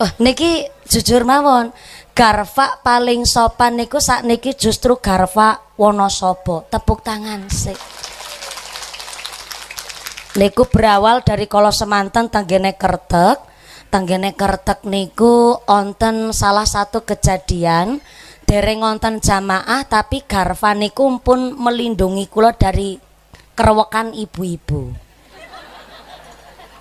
Oh, niki jujur mawon, Garfa paling sopan niku sakniki justru Garfa Wonosobo. Tepuk tangan sik. Niku berawal dari kala semanten tanggene Kertek. Tanggene Kertek niku onten salah satu kejadian dereng wonten jamaah tapi Garfa niku pun melindungi kula dari kerewekan ibu-ibu.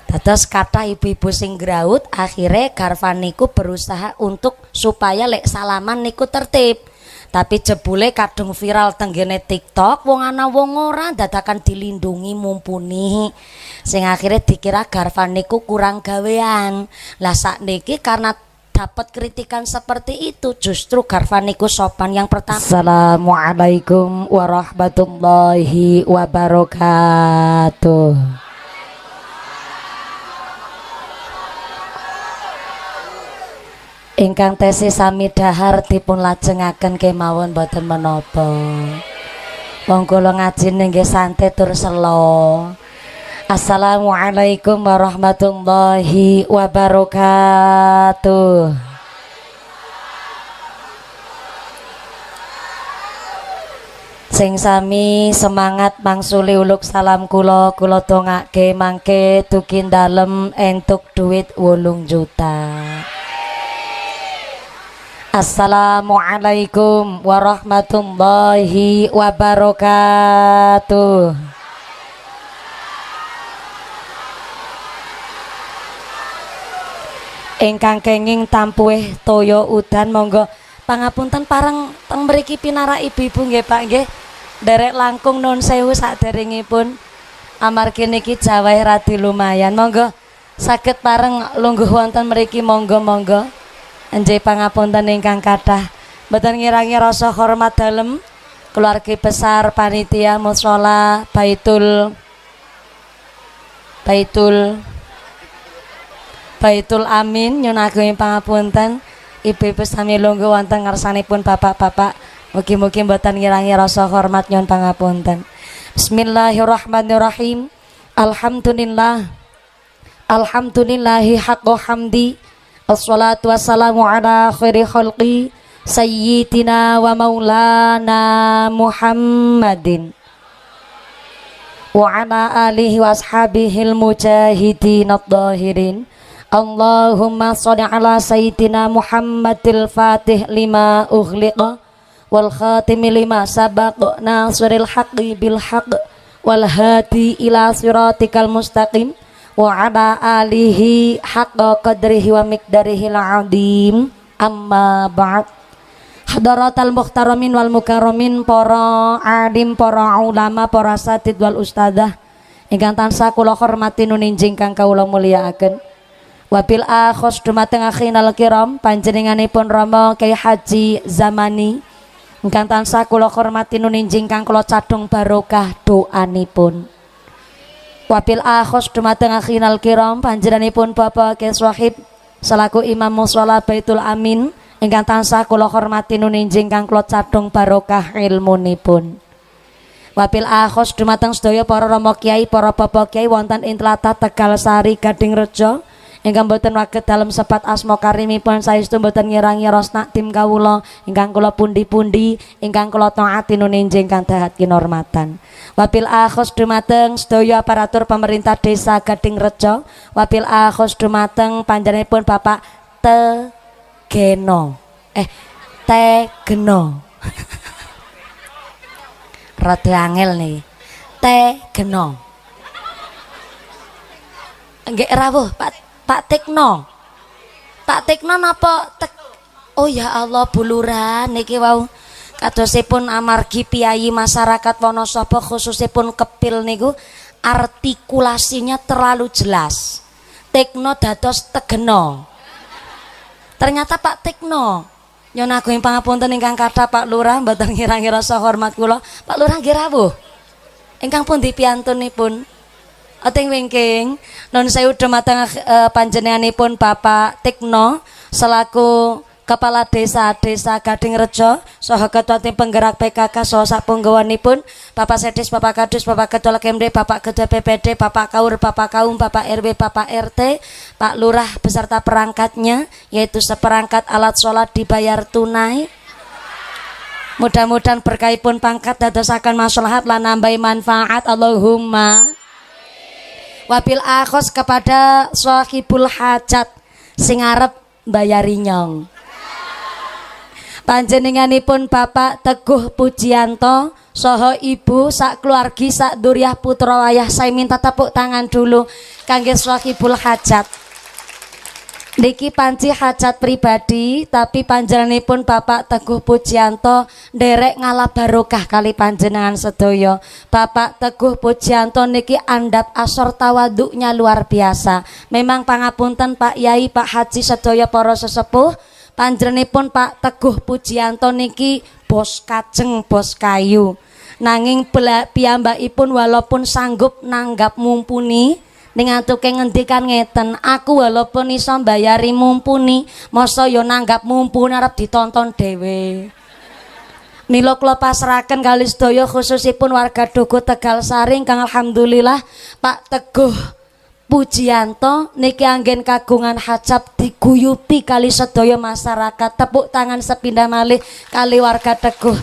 Dados kathah ibu-ibu sing graut akhirnya Garfa niku berusaha untuk supaya lek salaman niku tertib. Tapi jebule kadung viral tenggene TikTok wong ana wong ora dadakan dilindungi mumpuni. Sing akhirnya dikira Garfa niku kurang gawean. Lah sakniki karena dapat kritikan seperti itu justru Garfa niku sopan yang pertama. Assalamualaikum warahmatullahi wabarakatuh. Ingkang tesi sami dahar dipun lajengaken kemawon boten menapa. Wong kula ngaji nggih santai tur selo. Assalamualaikum warahmatullahi wabarakatuh. Sing sami semangat mangsuli uluk salam kula dongake mangke dugi dalem entuk duit 8 juta. Assalamualaikum warahmatullahi wabarakatuh. Ingkang kenging tampuh toyo udan monggo pangapunten pareng teng mriki pinara ibu-ibu nggih Pak nggih. Derek langkung nun sewu saderengipun amargi niki jawah radi lumayan. Monggo saged pareng lungguh wonten mriki monggo. Enjih pangapunten ingkang kathah mboten ngirangi rasa hormat dalem keluarga besar panitia mushola Baitul Amin nyun agung pangapunten ibu-ibu sami lungguh wonten ngarsanipun bapak-bapak mugi-mugi mboten ngirangi rasa hormat nyun pangapunten. Bismillahirrahmanirrahim. Alhamdulillahi haqqo hamdi. Assalatu wassalamu ala khairi khalqi sayyidina wa maulana Muhammadin wa ala alihi wa ashabihil mujahidin ad-dahirin. Allahumma sholli ala sayyidina Muhammadil fatih lima ughliqa wal khatimi lima sabaq nasiril haqqi bil haqq wal hadi ila siratikal mustaqim wa ala alihi haqqa qadrihi wa miqdarihi al-azim. Amma ba'd. Hadaratal muhtaramin wal mukarramin, para alim, para ulama, para satid wal ustadzah ingkang tansah kula hormati nuninjing kang kawula mulyakaken. Wabil akhos dumateng akhinal kiram panjenenganipun Rama Kyai Haji Zamani ingkang tansah kula hormati nuninjing kang kula cadung barokah doanipun. Wabil akhos dumateng akhinal kiram panjenenganipun Bapak Kyai Swahib selaku Imam Mushola Baitul Amin ingkang tansah kula hormati nuninjing kang kula cadung barokah ilmunipun. Wabil akhos dumateng sedaya para rama kiai, para bapak kiai wonten ing tlatah Tegal Sari Gadingrejo ingkang boten waget dalem sebat asma karimipun saestu boten ngirangi rosna tim kawula ingkang kula pundi-pundi ingkang kula taati nuninjing kang dahat kinormatan. Wabil akhos dumateng sedaya aparatur pemerintah desa Gadingrejo. Wabil akhos dumateng panjenenganipun Bapak Tegeno rada angel nih Tegeno nggih rawuh Pak Tekno napa oh ya Allah buluran niki wau kadosipun amargi piyayi masyarakat Wonosobo khususipun Kepil niku artikulasinya terlalu jelas. Tekno dados Tegeno. Ternyata Pak Tekno nyun agung pangapunten ingkang kathah Pak Lurah mboten ngirangi rasa hormat kula. Pak Lurah nggih rawuh. Ingkang pundi piyantunipun? Ating wingking nun sewu dumateng panjenenganipun Bapak Tekno selaku Kepala Desa Gadingrejo saha Ketua Tim Penggerak PKK saha sapunggawanipun Bapak Sedis, Bapak Kadus, Bapak Ketua Kemde, Bapak Ketua PPD, Bapak Kaur, Bapak Kaum, Bapak RW, Bapak RT, Pak Lurah beserta perangkatnya, yaitu seperangkat alat sholat dibayar tunai. Mudah-mudahan berkahipun pangkat dadosaken maslahat lan nambahi manfaat. Allahumma. Wabil akhos kepada sahibul hajat sing arep bayari nyong. Panjenenganipun Bapak Teguh Pujianto saha Ibu sak keluargi sak duriyah putra wayah, saya minta tepuk tangan dulu kangge sahibul hajat. Niki panci hajat pribadi, tapi panjenenganipun Bapak Teguh Pujianto nderek ngalah barokah kali panjenengan sedaya. Bapak Teguh Pujianto niki andap asor tawaduknya luar biasa. Memang pangapunten Pak Yai, Pak Haji sedaya para sesepuh. Panjenenganipun Pak Teguh Pujianto niki bos kajeng, bos kayu. Nanging piyambakipun walaupun sanggup nanggap mumpuni dengan tuke ngendikan ngeten, aku walaupun iso mbayari mumpuni, masa yo nanggap mumpuni arep ditonton dhewe. Mila kula pasrahaken kali sedaya khususipun warga Duku Tegalsari ingkang alhamdulillah Pak Teguh Pujianto niki anggen kagungan hajab diguyupi kali sedaya masyarakat. Tepuk tangan sepindah malih kali warga Teguh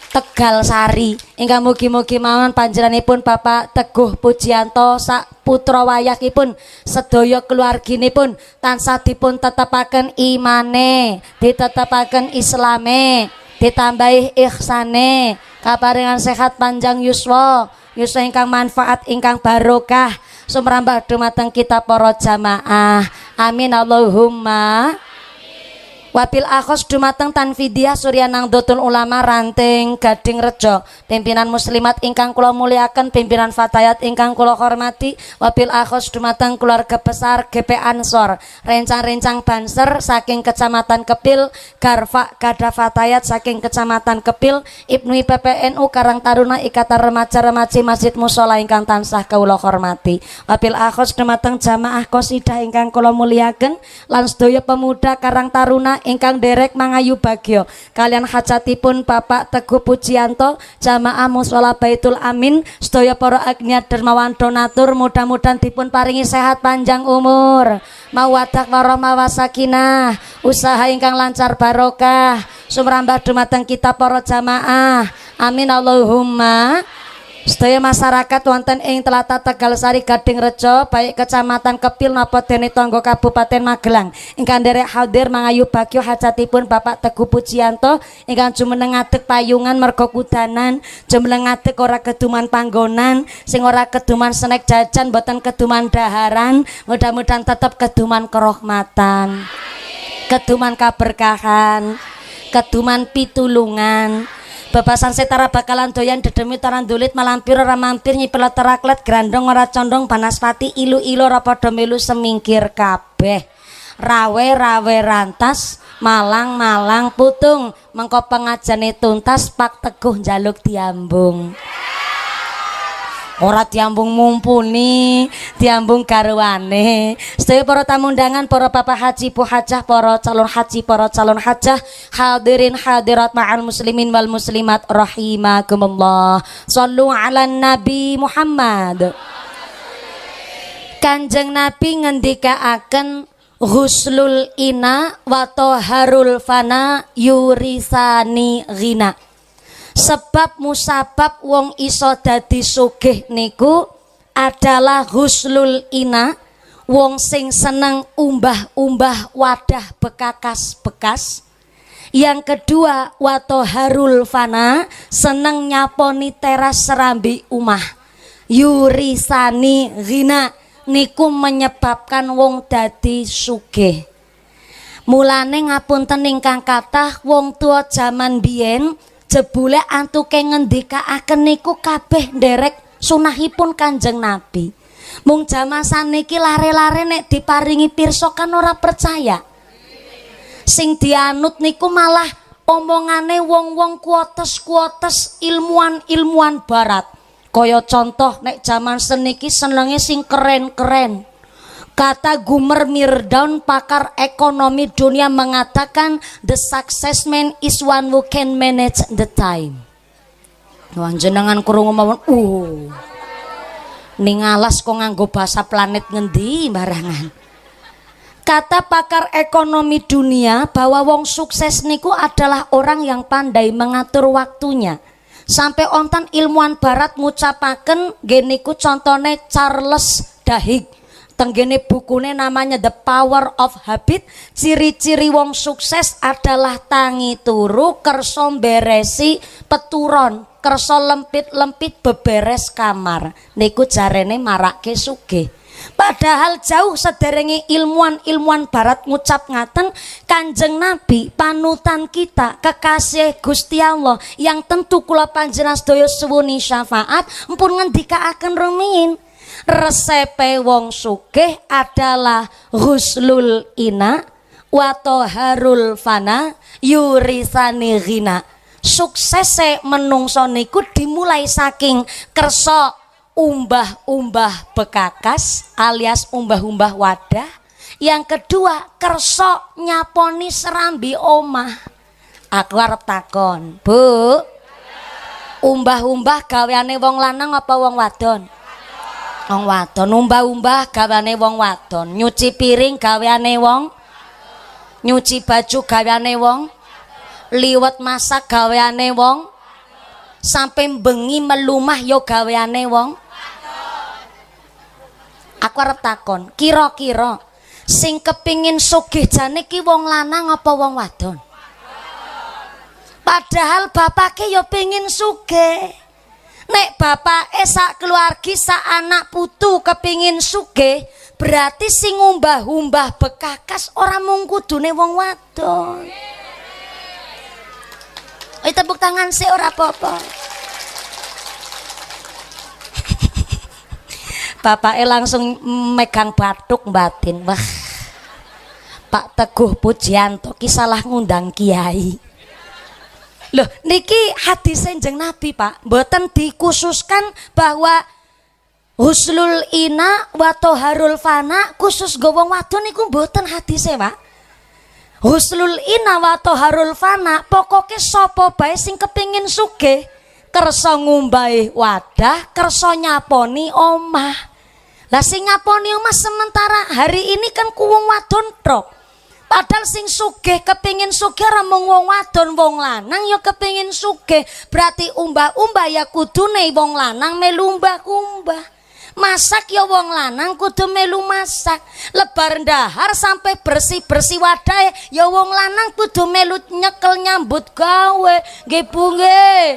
Tegalsari ingkang mugi-mugi mawon panjenenganipun Bapak Teguh Pujianto sak putra wayahipun sedaya keluarginipun tansah dipun tetepaken imane, ditetepaken islame, ditambahi ihsane, kaparingan sehat panjang yuswa ingkang manfaat ingkang barokah sumrambah dumateng kita para jamaah. Amin Allahumma. Wabil akhos dumateng Tanfidiah Surya Nangdotul Ulama Ranting Gadingrejo, pimpinan muslimat ingkang kula muliaken, pimpinan fatayat ingkang kula hormati. Wabil akhos dumateng keluarga besar GP Ansor, rencang-rencang Banser saking Kecamatan Kepil, Garfa Gada Fatayat saking Kecamatan Kepil, Ibnu PPNU Karang Taruna Ikatan Remaja-Remaji Masjid Mushola ingkang tansah kula hormati. Wabil akhos dumateng jamaah qasidah ingkang kula muliaken lan sedaya pemuda Karang Taruna ingkang derek mangayu bagyo kalian hajatipun Bapak Teguh Pujianto, jamaah Mushola Baitul Amin, sedaya para agniat dermawan donatur, mudah-mudahan dipun paringi sehat panjang umur, mawaddah warahmah wasakinah, usaha ingkang lancar barokah sumrambah dumateng kita para jamaah. Amin Allahumma. Sedaya masyarakat wonten ing Tlatah Tegalsari Gadingrejo baik Kecamatan Kepil napa dene tangga Kabupaten Magelang ingkang nderek hadir mangayu bagyo hajatipun Bapak Teguh Pujianto ingkang jumeneng ngadeg payungan merga kudanan, jumeneng ngadeg ora keduman panggonan, sing ora keduman snack jajan, boten keduman daharan, mudah-mudahan tetep keduman kerahmatan, keduman kaberkahan, keduman pitulungan. Bebasan setara bakalan doyan dedemi tarandulit malampir ora mampir nyipel teraklet grandong ora condong banaspati ilu-ilu ora padha melu semingkir kabeh. Rawe-rawe rantas, malang-malang putung, mengko pengajane tuntas Pak Teguh njaluk diambung. Ora diambung mumpuni, diambung garwane. Sedaya para tamu undangan, para bapak haji, bu hajah, para calon haji, para calon hajah, hadirin hadirat ma'al muslimin wal muslimat rahimakumullah. Shallu ala Nabi Muhammad. Kanjeng Nabi ngendikaaken ghuslul ina wa toharul fana yurisani ghina. Sebab musabab wong iso dadi sugih niku adalah ghuslul ina, wong sing seneng umbah-umbah wadah bekakas-bekas. Yang kedua watoharul fana, seneng nyaponi teras serambi umah. Yurisani ghina, niku menyebabkan wong dadi sugih. Mulane ngapunten ingkang kathah wong tua jaman biyen jebule antuke ngendikaaken niku kabeh nderek sunahipun Kanjeng Nabi. Mung jaman saniki lare-lare nek diparingi pirsa kan ora percaya. Sing dianut niku malah omongane wong-wong kuotes-kuotes ilmuwan-ilmuwan barat. Kaya contoh nek jaman seniki senenge sing keren-keren. Kata Gumer Mirdaun, pakar ekonomi dunia, mengatakan the success man is one who can manage the time. Wah, jenengan krungu mawon. Ning alas kok nganggo bahasa planet ngendi barangan. Kata pakar ekonomi dunia bahwa wong sukses niku adalah orang yang pandai mengatur waktunya. Sampai ontan ilmuwan barat ngucapaken geniku contone Charles Duhigg. Tenggene bukune namanya The Power of Habit. Ciri-ciri wong sukses adalah tangi turu, kerso beresi peturon, kerso lempit-lempit beberes kamar. Niku jarene marake sugih. Padahal jauh sederenge ilmuwan barat ngucap ngaten, Kanjeng Nabi panutan kita, kekasih Gusti Allah yang tentu kula panjenengan sedaya suwuni syafaat mpun ngendikaaken rumiyin. Resepe wong sugih adalah ghuslul ina wa toharul fana yurisani ghina. Suksese menungso niku dimulai saking kersa umbah-umbah bekakas alias umbah-umbah wadah. Yang kedua, kersa nyaponi serambi omah. Aku arep takon, Bu, umbah-umbah gaweane wong lanang apa wong wadon? Wong wadon. Umbah-umbah gaweane wong wadon. Nyuci piring gaweane wong, nyuci baju gaweane wong, liwet masak gaweane wong, sampai bengi melumah yo gaweane wong. Aku arep takon, kira-kira sing kepingin sugih jane ki wong lanang apa wong wadon? Padahal bapake yo pengin sugih. Nek bapake sak keluargi sak anak putu kepingin sugih, berarti sing umbah-umbah bekakas ora mung kudune wong wadon. Tepuk tangan sih ora apa-apa. Bapake langsung megang bathuk batin. Wah, Pak Teguh Pujianto ki salah ngundang kiai. Loh, niki hadis Kanjeng Nabi, Pak. Mboten dikhususkan bahwa huslul ina wa toharul fana khusus go wong wadon niku mboten hadise, Pak. Huslul ina wa toharul fana pokoke sapa bae sing kepingin sugih, kersa ngumbahi wadah, kersa nyaponi omah. Lah sing nyaponi omah sementara hari ini kan ku wong wadon tok. Padahal sing sugih kepingin sugih ora mung wong wadon, wong lanang ya kepingin sugih. Berarti umbah-umbah ya kudune wong lanang melu umbah-umbah. Masak ya wong lanang kudu melu masak. Lebar ndahar sampai bersih-bersih wadahe ya wong lanang kudu melu nyekel nyambut gawe. Nggih Bu nggih.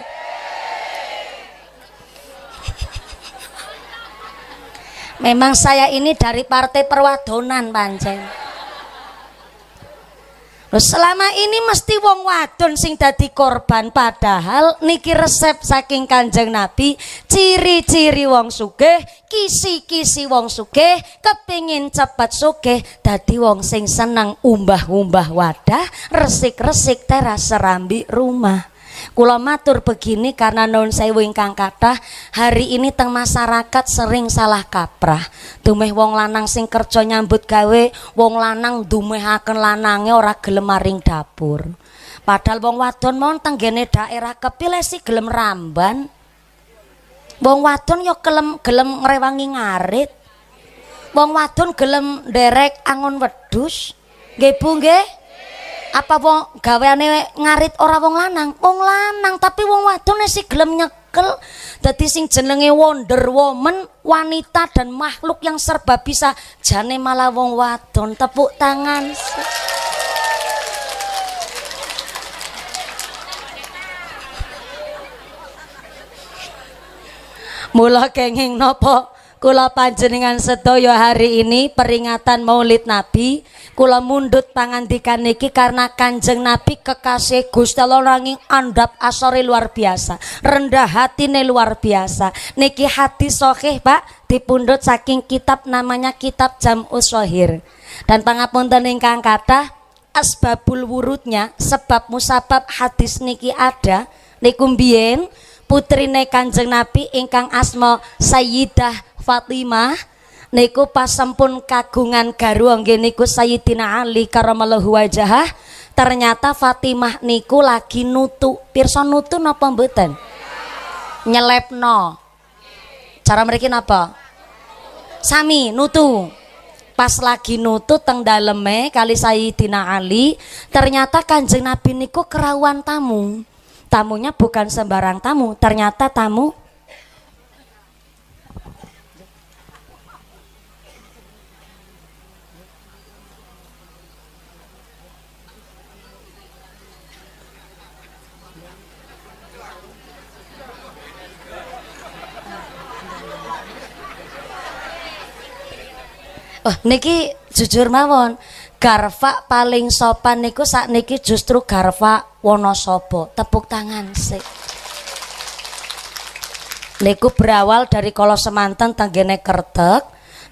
Memang saya ini dari partai perwadonan pancen. Selama ini mesti wong wadon sing dadi korban, padahal niki resep saking Kanjeng Nabi. Ciri-ciri wong sugih, kisi-kisi wong sugih, kepingin cepet sugih dadi wong sing seneng umbah-umbah wadah, resik-resik teras serambi rumah. Kula matur begini karena nuwun sewu ingkang kathah, hari ini teng masyarakat sering salah kaprah. Dumeh wong lanang sing kerja nyambut gawe, wong lanang dumehaken lanange ora gelem maring dapur. Padahal wong wadon mon tenggene daerah kepilih sih gelem ramban. Wong wadon yo gelem ngrewangi ngarit. Wong wadon gelem nderek angon wedhus. Nggih Bu nggih. Apa wong gaweane ngarit ora wong lanang? Wong lanang, tapi wong wadon sih gelem nyekel. Dadi sing jenenge Wonder Woman, wanita dan makhluk yang serba bisa, jane malah wong wadon. Tepuk tangan. Mula kenging napa kula panjenengan sedaya hari ini peringatan Maulid Nabi, kula mundhut pangandikan niki karena Kanjeng Nabi kekasih Gusti Allah nanging andhap asore luar biasa, rendah hatine luar biasa. Niki hadis sahih, Pak, dipundhut saking kitab namanya Kitab Jam'us Shahir. Dan pangapunten ingkang kathah, asbabul wurudnya, sebab musabab hadis niki ada niku mbiyen putrine Kanjeng Nabi ingkang asma Sayyidah Fatimah niku pas sampun kagungan garwa nggih niku Sayyidina Ali karramallahu wajhah, ternyata Fatimah niku lagi nutu. Pirsa nutu napa mboten? Nyelepno. Cara mriki napa? Sami nutu. Pas lagi nutu teng daleme kali Sayyidina Ali, ternyata Kanjeng Nabi niku kerawuan tamu. Tamunya bukan sembarang tamu, ternyata tamu niki jujur mawon, garfa paling sopan niku sakniki justru garfa Wonosobo. Tepuk tangan sik. Niku berawal dari kala semanten tenggene Kertek.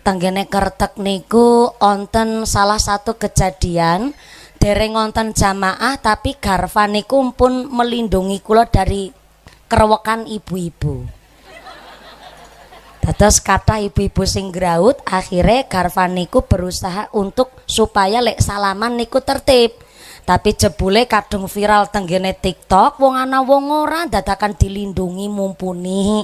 Tenggene Kertek niku onten salah satu kejadian dereng wonten jamaah tapi garfa niku pun melindungi kula dari kerewekan ibu-ibu. Dados kathah ibu-ibu sing graut, akhirnya garfa niku berusaha untuk supaya lek salaman niku tertib. Tapi jebule kadung viral tenggene TikTok, wong ana wong ora dadakan dilindungi mumpuni.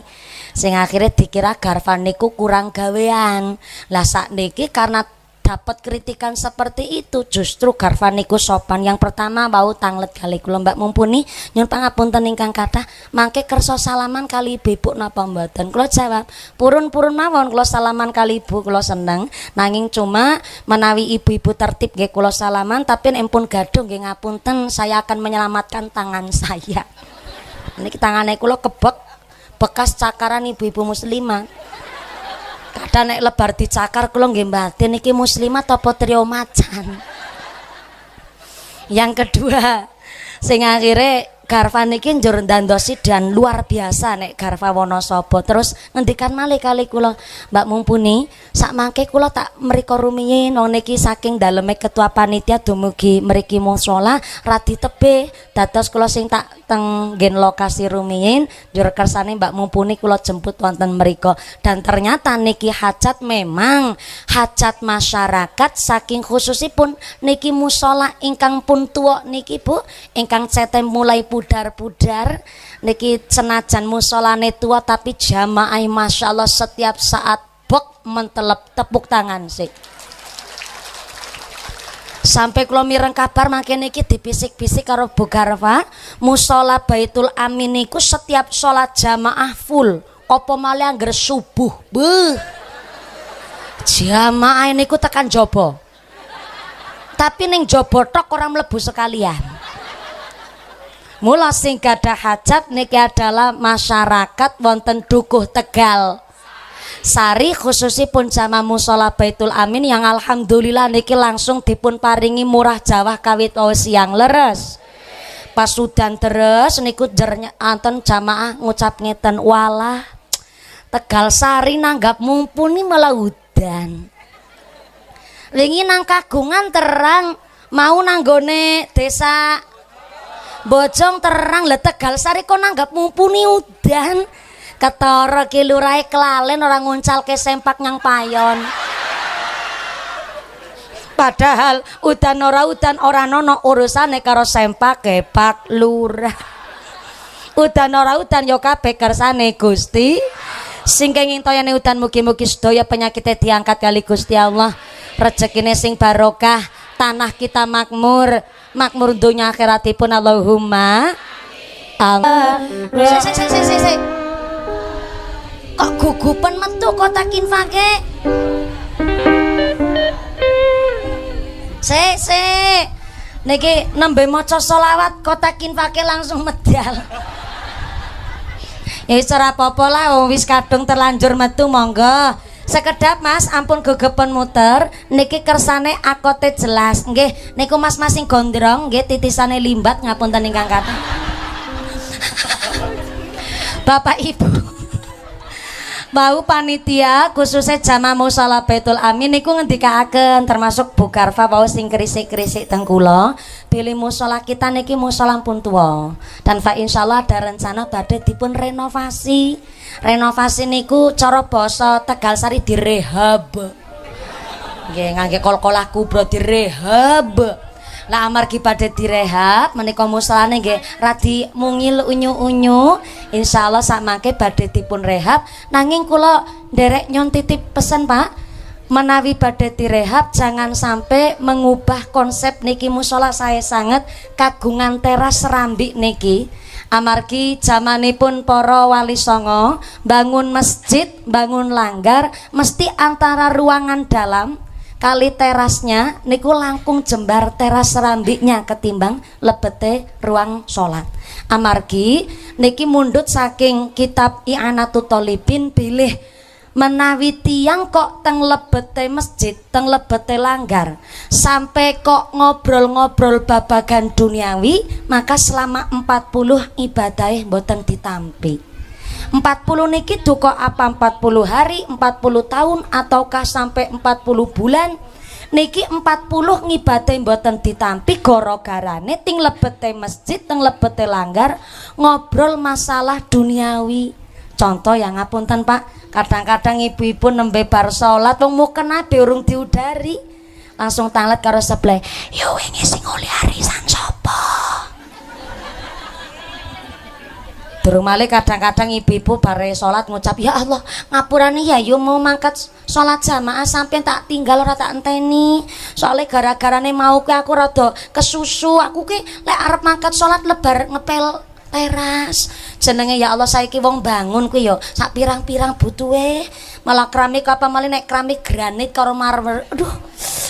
Sing akhirnya dikira garfa niku kurang gawean. Lah sakniki karena dapat kritikan seperti itu, justru garfa niku sopan. Yang pertama bau tanglet kali kula Mbak Mumpuni, nyun pangapunten ingkang kathah, mangke kersa salaman kali ibu napa mboten? Kula jawab, purun-purun mawon kula salaman kali ibu, kula seneng. Nanging cuma menawi ibu-ibu tertib nggih kula salaman, tapi empun gaduh nggih ngapunten, saya akan menyelamatkan tangan saya. Niki tangane kula kebek bekas cakaran ibu-ibu muslimah. Kadang nek lebar dicakar kula nggih batin niki muslimat apa trio macan. Yang kedua, sing akhire garfa niki njur ndandosi dan luar biasa nek garfa Wonosobo. Terus ngendikan malih kali kula, Mbak Mumpuni, sak mangke kula tak mriko rumiyin wong niki saking daleme ketua panitia dumugi mriki musala radi tebih. Dados kula sing tak teng nggen lokasi rumiyin njur kersane Mbak Mumpuni kula jemput wonten mriko. Dan ternyata niki hajat memang hajat masyarakat saking khususipun niki musala ingkang pun tuwa niki Bu, ingkang cetem mulai pudar-pudar niki senajan musolane tua tapi jamaah Masya Allah setiap saat bok mentelep. Tepuk tangan sih. Sampai kula mireng kabar mangke niki dipisik-pisik karo Bu Garfa, musola Baitul Amin niku setiap sholat jamaah full. Apa malih angger subuh. Beuh. Jamaah niku tekan jobo. Tapi ning jobo tok ora mlebu sekalian. Mula sing gadah hajat niki adalah masyarakat wonten Dukuh Tegal Sari, khususipun jamaah mushola Baitul Amin yang alhamdulillah niki langsung dipun paringi murah jawah kawit siang leres. Pas udan terus niku jernya anten jamaah ngucap ngeten, walah Tegal Sari nanggap mumpuni malah udan. Wingi nang kagungan terang, mau nanggone desa Bojong terang, le Tegal Sari kok nanggap mumpuni udan. Ketara ki lurahe kelalen orang nguncalke sempak nyang payon. Padahal udan ora nono urusane karo sempak Pak Lurah. Udan ora udan yo kabeh kersane Gusti. Sing kenging toyane udan mugi-mugi sedaya penyakite diangkat kali Gusti Allah. Rezekine sing barokah, tanah kita makmur, makmur dunya akhiratipun Allahumma amin. Sik. Kok gugupan metu kotak infake? Sik. Niki nembe maca selawat kotak infake langsung medal. Ya wis ora apa-apa lah, wis kadung terlanjur metu monggo. Sekedap Mas, ampun gegepen muter. Niki kersane akote jelas. Nggih, niku Mas sing gondrong nggih titisane limbat ngapunten ingkang kathah. Bapak Ibu. Bau panitia khususnya jamaah musala Baitul Amin niku ngendikaaken termasuk Bu Karfa bau sing kerisik-kerisik teng kula pilih musala kita niki musala pun tua dan fa insyaallah ada rencana badhe dipun renovasi niku cara basa Tegalsari direhab nggih ngangge kol-kolah kubro direhab. Lah amargi badhe direhab menika musalane nggih radi mungil unyu-unyu insyaallah sak mangke badhe dipun rehab nanging kula nderek nyon titip pesen Pak menawi badhe direhab jangan sampai mengubah konsep niki musala saya sangat kagungan teras serambi niki amargi zamanipun para wali songo bangun masjid bangun langgar mesti antara ruangan dalam kali terasnya niku langkung jembar teras serambiknya ketimbang lebete ruang sholat amargi niki mundut saking kitab I'anatul Thalibin bilih menawi tiang kok teng lebete masjid teng lebete langgar sampai kok ngobrol-ngobrol babagan duniawi maka selama 40 ibadah boten ditampi 40 niki duka apa 40 hari 40 tahun ataukah sampai 40 bulan niki 40 ngibadah mboten ditampi gara-garane ting lebete masjid teng lebete langgar ngobrol masalah duniawi contoh yang ngapunten Pak kadang-kadang ibu-ibu nembe bar salat wong mukenabe urung diudari langsung tanglet karo sebelah yo wingi sing oleh arisan sapa durung malih kadang-kadang ibu-ibu bare salat ngucap ya Allah ngapurane ya yo mau mangkat salat jamaah sampean tak tinggal ora tak enteni soalnya gara-garane mau ke aku rada kesusu aku ki lek arep mangkat salat lebar ngepel teras jenenge ya Allah saiki wong bangun kuwi yo sak pirang-pirang butuhe malah keramik apa malih nek keramik granit karo marmer aduh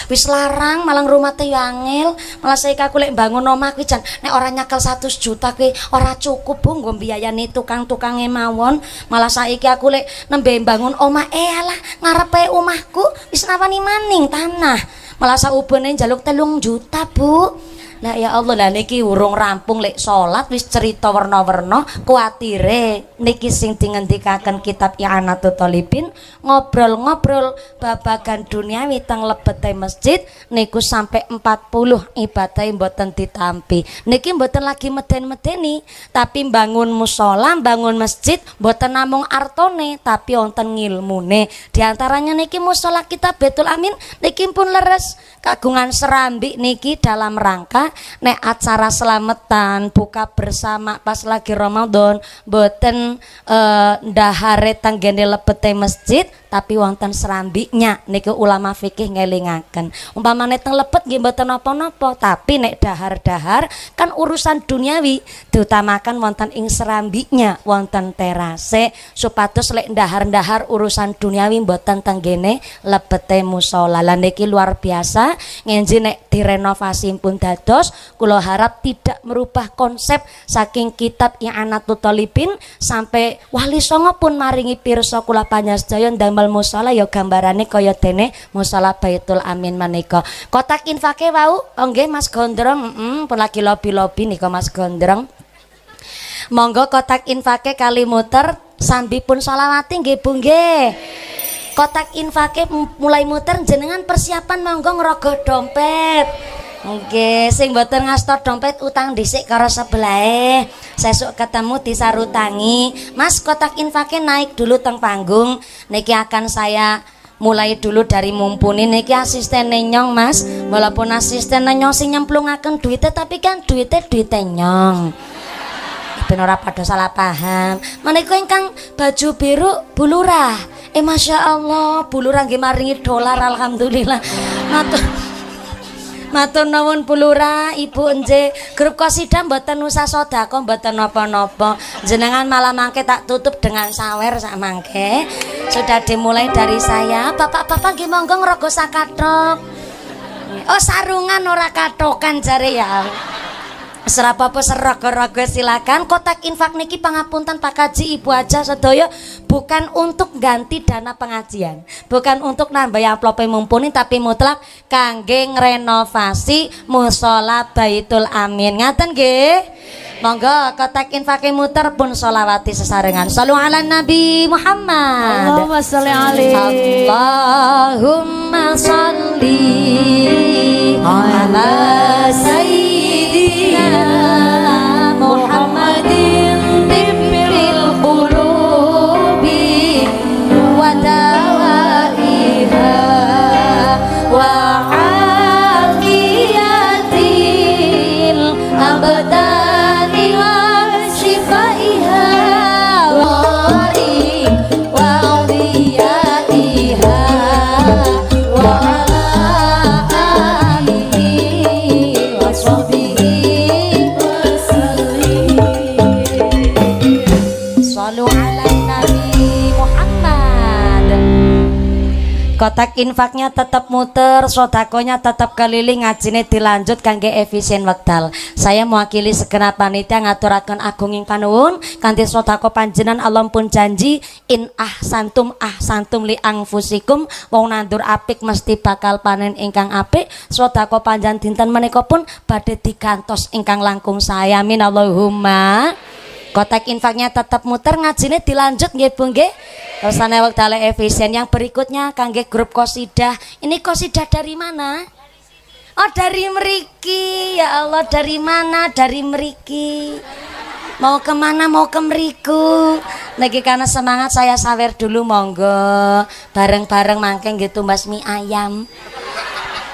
wis larang malang rumah teh angel malah saiki aku lek bangun omah kuwi jan nek ora nyakel 100 juta kuwi ora cukup Bu nggo mbiayani tukang-tukange mawon malah saiki aku lek nembe bangun omah alah ngarepe omahku wis nawani maning tanah malah saubene njaluk 3 juta Bu. Nah ya Allah lah niki urung rampung lek salat wis cerita warna-warna kuatire niki sing dingendikaken kitab I'anatul Thalibin ngobrol-ngobrol babagan duniawi teng lebete masjid niku sampai 40 ibadah mboten ditampi niki mboten lagi meden-medeni tapi bangun musala bangun masjid mboten namung artone tapi wonten ngilmune diantaranya niki musala kita Baitul Amin niki pun leres kagungan serambi niki dalam rangka nek acara selamatan buka bersama pas lagi Ramadan boten ndahare tanggene lebete masjid tapi wonten serambiknya niku ulama fikih ngelingaken umpamane teng lebet nggih mboten napa-napa tapi nek dahar-dahar kan urusan duniawi diutamakan wonten ing serambiknya wonten terase supados lek ndahar-ndahar urusan duniawi mboten tanggene lebete musala lan niki luar biasa ngenji nek direnovasi pun dados kula harap tidak merubah konsep saking kitab I'anatul Thalibin sampai wali songo pun maringi pirsa kula panjenengan damel musala ya gambarane kaya dene musala Baitul Amin menika kotak infake wau nggih Mas Gondrong pun lagi lobi-lobi nika Mas Gondrong monggo kotak infake kali muter sambi pun sholawati nggih Bu nggih kotak infake mulai muter jenengan persiapan monggo ngerogoh dompet oke sing mboten ngasta dompet utang dhisik karo sebelahe sesuk ketemu disarutangi Mas kotak infake naik dulu teng panggung niki akan saya mulai dulu dari mumpuni niki asisten nyong Mas walaupun asisten nyong sing nyemplungaken duite tapi kan duite nyong ben ora pada salah paham menika ingkang baju biru bulurah Masya Allah bulurah nggih maringi dolar alhamdulillah matur nuwun Bulura Ibu enje grup Qasidah mboten usah sedekah mboten napa-napa jenengan malah mangke tak tutup dengan sawer sak mangke sudah dimulai dari saya bapak-bapak nggih monggo ngrogo sakathok oh sarungan ora katokan jare ya serapa-apa serogo-rogo silakan kotak infak niki pangapunten Pak Kaji Ibu aja sedaya bukan untuk ganti dana pengajian bukan untuk nambah amplop mumpuni tapi mutlak kangge ngrenovasi musala Baitul Amin ngaten nggih Monggo kotak infake muter pun sholawati sesarengan. Shallu ala Nabi Muhammad. Allahumma sholli alaihi. Allahumma sholli ala sayyidina Muhammadin tibbil qulubi wa dawaiha wa afiyatil abdani wa shifaiha wa awliyaiha wa alihi wa sahbihi wasallim. Shallu ala Nabi Muhammad. Kotak infaknya tetap muter, sodakonya tetap keliling, ngajine dilanjut kangge efisien wekdal. Saya mewakili segenap panitia ngaturaken agunging panuwun kanthi sodako panjenengan Allah pun janji in ahsantum li anfusikum, wong nandur apik mesti bakal panen ingkang apik. Sodako panjenengan dinten menika pun badhe digantos ingkang langkung saya. Amin Allahumma. Kotak infaknya tetap muter, ngajine dilanjut nggih Bu nggih. Tersane wekdal efisien. Yang berikutnya kangge grup qosidah. Ini qosidah dari mana? Oh, dari mriki. Ya Allah, dari mana? Dari mriki. Mau kemana? Mau ke mriku. Niki karena semangat saya sawer dulu monggo. Bareng-bareng mangke nggih tumbas mie ayam.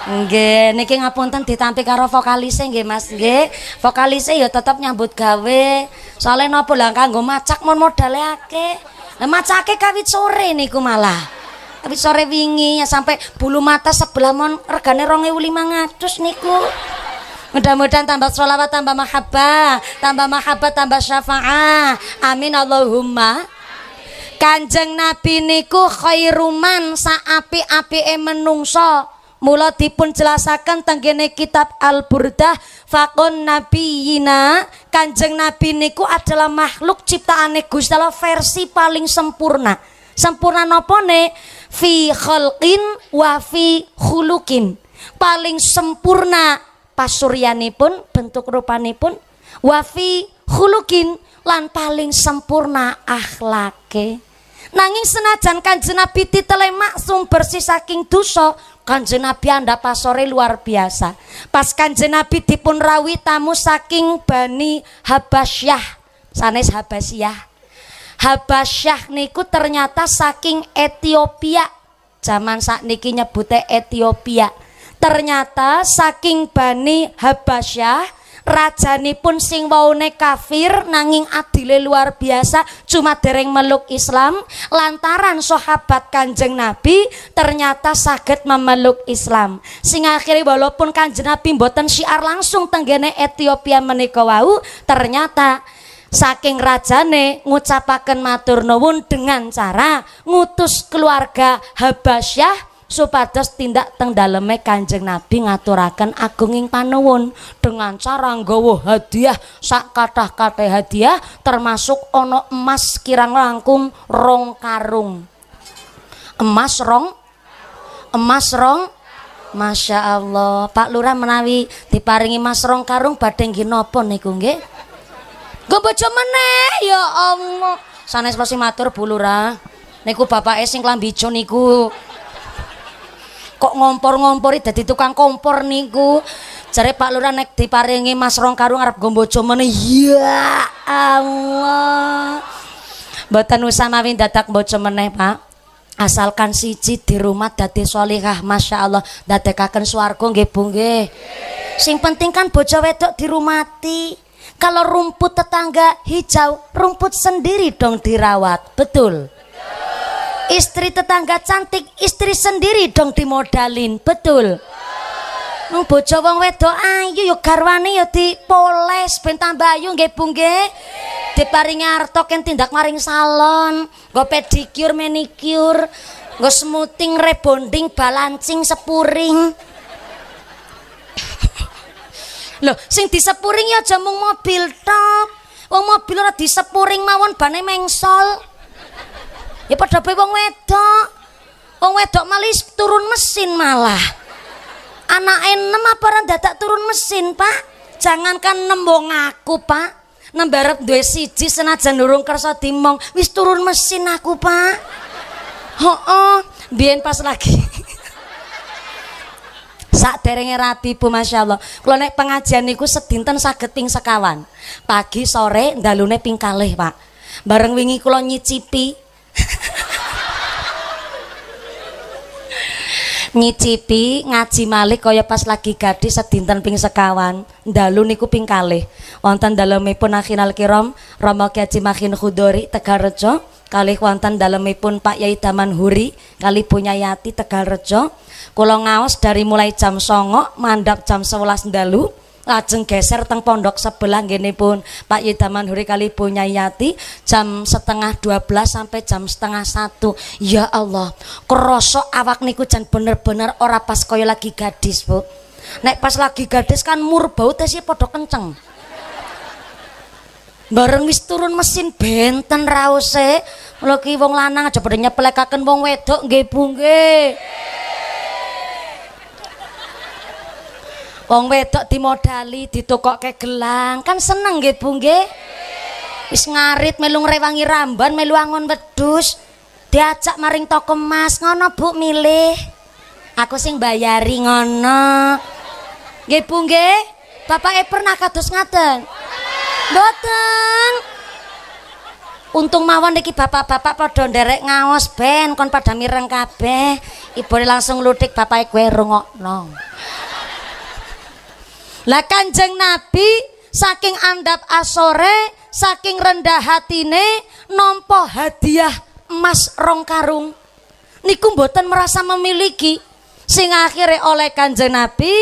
Nggih, niki ngapunten ditampi karo vokalise nggih Mas nggih. Vokalise ya tetep nyambut gawe. Soale napa lah kanggo macak mon modale akeh. Lah macake kawit sore niku malah. Kawit sore wingi ya sampai bulu mata sebelah mon regane 2.500 niku. Mudah-mudahan tambah sholawat, tambah mahabbah, tambah syafaah. Amin Allahumma. Kanjeng Nabi niku khairuman saapi-apike menungso. Mula dipun jelasaken tenggene kitab Al-Burdah, faqon nabiyina, Kanjeng Nabi niku adalah makhluk ciptaane Gusti Allah versi paling sempurna. Sempurna nopone? Fi khalqin wa fi khuluqin. Paling sempurna pasuryanipun, bentuk rupanipun, wa fi khuluqin, lan paling sempurna akhlake. Nanging senajan Kanjeng Nabi titele maksum bersih saking dosa, Kanjeng Nabi anda pasore luar biasa. Pas Kanjeng Nabi dipun rawi tamu saking Bani Habasyah, sanes Habasyah. Habasyah niku ternyata saking Ethiopia. Zaman sakniki nyebute Ethiopia. Ternyata saking Bani Habasyah, rajanipun sing waune kafir nanging adile luar biasa, cuma dereng meluk Islam. Lantaran sahabat Kanjeng Nabi ternyata saged memeluk Islam. Sing akhirnya walaupun Kanjeng Nabi mboten syiar langsung tenggene Ethiopia menika wau, ternyata saking rajane ngucapaken matur nuwun dengan cara ngutus keluarga Habasyah supados tindak teng daleme Kanjeng Nabi ngaturaken agunging panuwun dengan cara nggawa hadiah sak kathah-kathah hadiah, termasuk ana emas kirang langkung 2 karung. Emas rong Masya Allah. Pak Lurah menawi diparingi emas 2 karung badhe nggih napa niku nggih? Nggo bojo meneh ya Allah. Sanes pasti matur Bu Lurah. Niku bapake sing klambi ijo niku kok ngompor-ngompori dadi tukang kompor niku. Jare Pak Lurah nek diparingi mas 2 karung arep nggo bojo meneh. Ya Allah. Mboten usah mawi dadak bojo meneh, Pak. Asalkan siji di rumah dadi sholihah, Masya Allah, dadekaken swarga nggih Bu nggih. Sing penting kan bojo wedok dirumati. Kalau rumput tetangga hijau, rumput sendiri dong dirawat. Betul. Istri tetangga cantik, istri sendiri dong dimodalin. Betul. Bojo wong wedok ayu yo garwane yo dipoles ben tambah ayu nggih Bu nggih. Diparingi arta ken tindak maring salon, nggo pedicure, manicure, nggo smoothing, rebonding, balancing, sepuring. Loh, sing disepuring ya aja mung mobil tok. Wong mobil ora disepuring mawon bane mengsol. Ya padha bae wong wedok. Wong wedok malah turun mesin malah. Anake 6 apa ora dadak turun mesin, Pak? Jangankan nembong aku, Pak. nembarep duwe siji senajan durung kersa dimong wis turun mesin aku Pak. Heeh, biyen pas lagi sakderenge rabi Bu masyaallah. Kula nek pengajian niku sedinten saged ping sekawan. Pagi sore ndalune ping kalih Pak. Bareng wingi kula nyicipi nyicipi ngaji malih kaya pas lagi gadis sedinten ping sekawan ndalu niku ping kalih wonten dalemipun akhinal kiram Rama Ki Haji Makin Khudori Tegalrejo kalih wonten dalemipun Pak Yai Daman Huri kalih Bu Nyayati Tegalrejo kula ngaos dari mulai jam 09.00 mandhap jam 11 ndalu lajeng geser teng pondok sebelah nggenipun Pak Yai Daman Huri kali Bu Nyayati jam 11:30 sampai jam 12:30. Ya Allah, krasa awak niku jan bener-bener ora pas kaya lagi gadis, Bu. Nek pas lagi gadis kan murbau tesih padha kenceng. Bareng wis turun mesin benten raose. Lha ki wong lanang aja padha nyeplekaken wong wedok nggih, Bu nggih. Wong wedok dimodali ditokokke gelang kan seneng nggih Bu nggih. Wis ngarit melu ngrewangi ramban melu angon wedhus diajak maring toko emas ngono Bu milih aku sing bayari ngono nggih Bu nggih. Bapake pernah kados ngaten mboten. Untung mawon niki bapak-bapak padha nderek ngaos ben kon padha mireng kabeh ibune langsung lutik bapake kowe rungokno. Lah Kanjeng Nabi saking andap asore, saking rendah hatine nampa hadiah emas 2 karung. Niku mboten merasa memiliki. Sing akhire oleh Kanjeng Nabi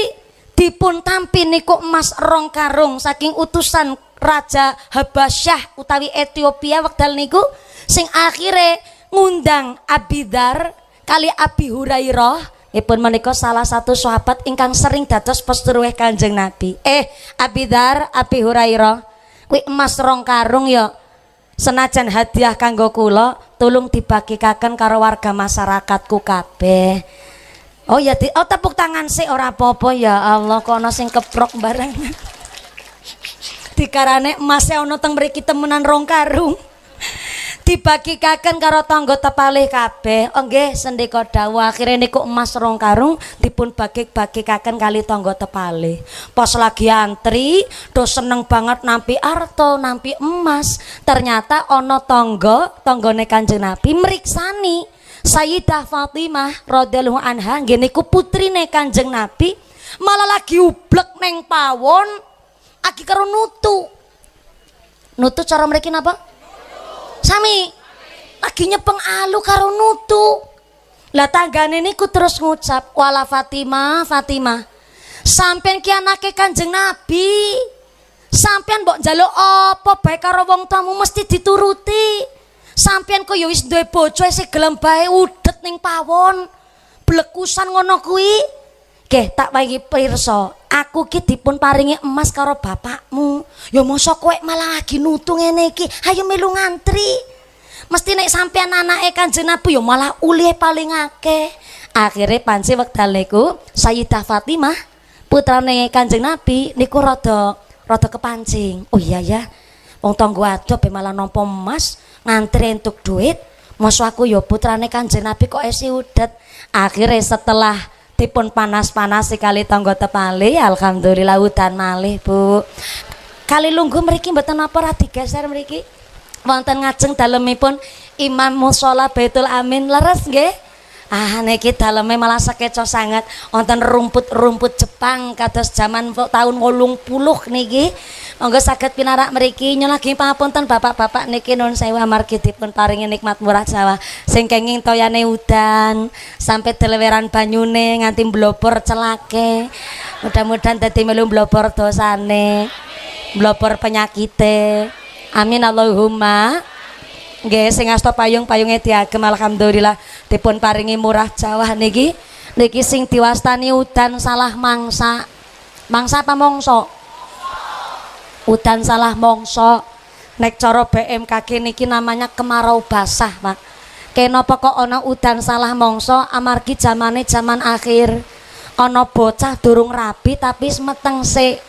dipun tampi niku emas 2 karung saking utusan Raja Habasyah utawi Ethiopia wekdal niku sing akhire ngundang Abi Dzar kali Abi Hurairah. Ipun menika salah satu sahabat ingkang sering dados pesturuhe Kanjeng Nabi. Abi Dzar, Abi Hurairah, kuwi emas 2 karung ya. Senajan hadiah kanggo kula, tulung dibagikaken karo warga masyarakatku kabeh. Oh ya, tepuk tangan sih ora apa-apa ya Allah, kok ana sing keprok bareng. Dikarane emas e ana teng mriki temenan 2 karung. Dibagikaken karo tangga tepalih kabeh. Oh nggih sendika dawuh akhire niku emas 2 karung dipun bagikaken kali tangga tepalih. Pas lagi antri do seneng banget nampi arta nampi emas. Ternyata ana tanggane Kanjeng Nabi mriksani Sayyidah Fatimah radhiyallahu anha nggih niku putrine Kanjeng Nabi malah lagi ublek neng pawon lagi karo nutu. Nutu cara mriki napa? Sami lagi nyepeng alu karo nutu. Lah tanggane niku terus ngucap wala Fatimah Fatimah sampean ki anake Kanjeng Nabi sampean mbok njaluk apa bae karo wong tamu mesti dituruti. Sampean kok ya wis duwe bojo sing gelem bae udet ning pawon blekusan ngono kuwi. Nggih tak paringi pirsa aku ki dipun paringi emas karo bapakmu ya mosok kowe malah lagi nutu ngene iki ayo melu ngantri mesti nek sampean anake Kanjeng Nabi ya malah ulih paling akeh. Akhire panci wekdal niku Sayyidah Fatimah putrane Kanjeng Nabi niku rada kepancing. Oh iya ya wong tangga adoh be malah nampa emas ngantri entuk duit mosok aku ya putrane Kanjeng Nabi kok esi udet. Akhire setelah dipun panas-panas sekali tangga tepali alhamdulillah udan malih Bu. Kali lungguh mriki mboten napa ra digeser mriki wonten ngajeng dalemipun Imam Mushola Baitul Amin leres nggih. Niki daleme malah sekeco sangat wonten rumput-rumput Jepang kados jaman tahun 80 niki. Monggo saged pinarak mriki nyuwun pangapunten bapak-bapak niki nuwun sewu amargi dipun paringi nikmat murah Jawa sing kenging toyane udan sampai deleweran banyune nganti mblobor celake. Mudah-mudahan dadi melu mblobor dosane, mblobor penyakite. Amin Allahumma. Nggih sing asta payung-payunge diagem alhamdulillah dipun paringi murah Jawa niki. Niki sing diwastani udan salah mangsa. Mangsa apa mongso? Udan salah mongso. Nek cara BMKG niki namanya kemarau basah, Pak. Kenapa kok ana udan salah mongso? Amargi zamane zaman akhir. Ana bocah durung rabi tapi semeteng sik.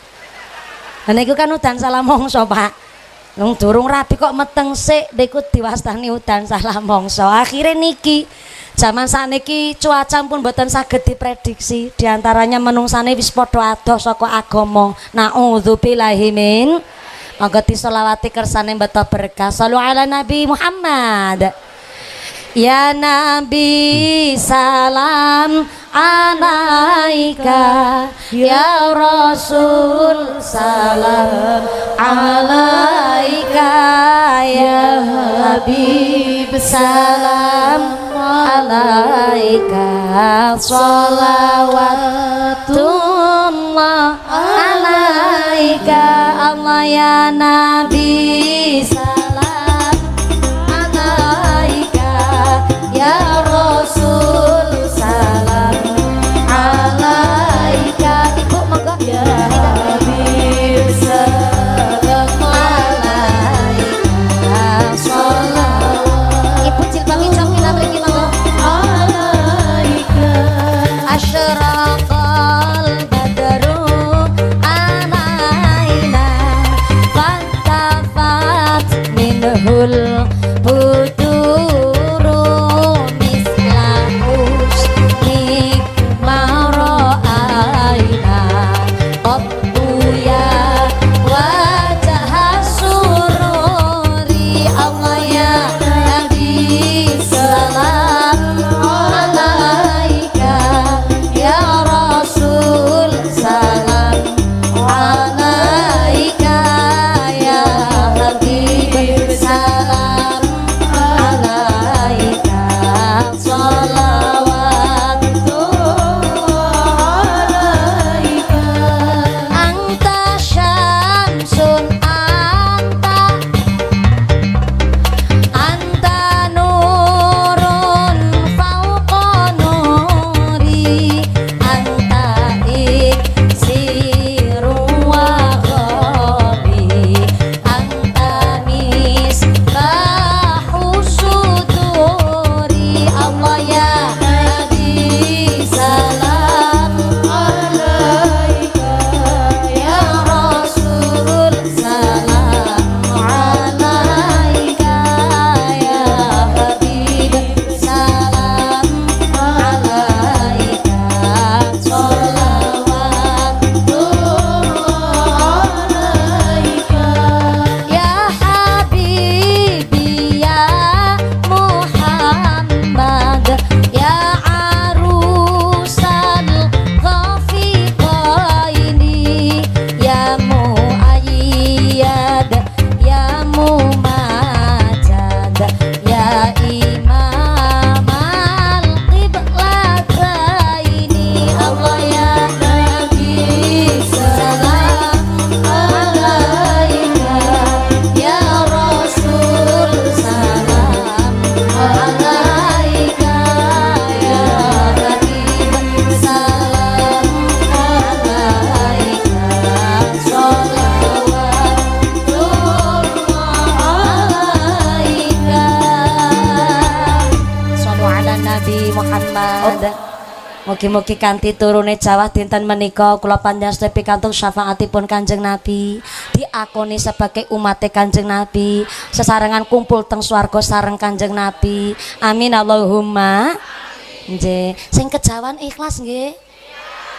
Lah niku kan udan salah mongso, Pak. Nung durung rapi kok meteng sik niku diwastani udan salah mongso. Akhire niki zaman sakniki cuaca pun mboten saged diprediksi. Di antaranya menungsane wis padha adoh saka agama. Nauzubillahi min. Monggo diselawati kersane mbeta berkah. Shallu ala Nabi Muhammad. Ya Nabi salam alaika, ya Rasul salam alaika, ya Habib salam alaika, sholawatullah alaika, Allah ya Nabi salam alaika, ya Rasul salam alaika. Ibu monggo ya Habib salam alaika, sholawat. Ibu jilbab hijau kita beri monggo alaika. Asyraqal badru alaina fantafat minhul buduru mislahus nikmaro'aina qattuya wajah sururi. Allah ya Nabi salam alaika, ya Rasul salam alaika, ya Habib salam alaika, sholawatullah alaika. Anta syamsun anta nurun fauqa nuri, anta iksiru wa ghabi, anta misbahu suduri. Allah ya Nabi salam alaika, ya Rasul salam alaika, ya Habib salam alaika, sholawatullah alaika. Ya Habibi ya Muhammad, ya arusal ghafiqaini, ya muayyad ya mumajad, ya imam al-qiblataini. Allah ya Nabi salam alaika, ya Rasul salam alaika, ya Habib salam alaika, sholawatullah alaika. Shallu ala Nabi Muhammad. Mugi-mugi kanthi turune Jawa dinten menika kula panjenengan pikantuk syafaatipun Kanjeng Nabi, diakoni sebagai umat Kanjeng Nabi, sesarengan kumpul teng swarga sareng Kanjeng Nabi. Amin Allahumma. Nggih, sing kejawan ikhlas nggih.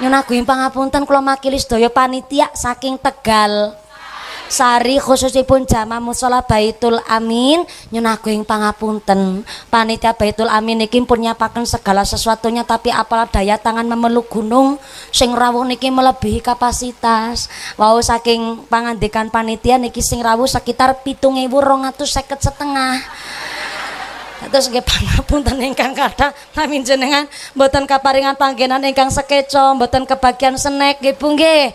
Nyun agung pangapunten kula makili sedaya panitia saking Tegal Sari khususipun jamaah mushola Baitul Amin. Nyun agung pangapunten panitia Baitul Amin niki pun nyapaken segala sesuatunya, tapi apalah daya tangan memeluk gunung sing rawuh niki melebihi kapasitas. Wau saking pangandikan panitia niki sing rawuh sekitar 7.250 Terus nggih pangapunten ingkang kathah nami jenengan mboten kaparingan panggenan ingkang sekeco, mboten kebagian snack nggih Bu nggih.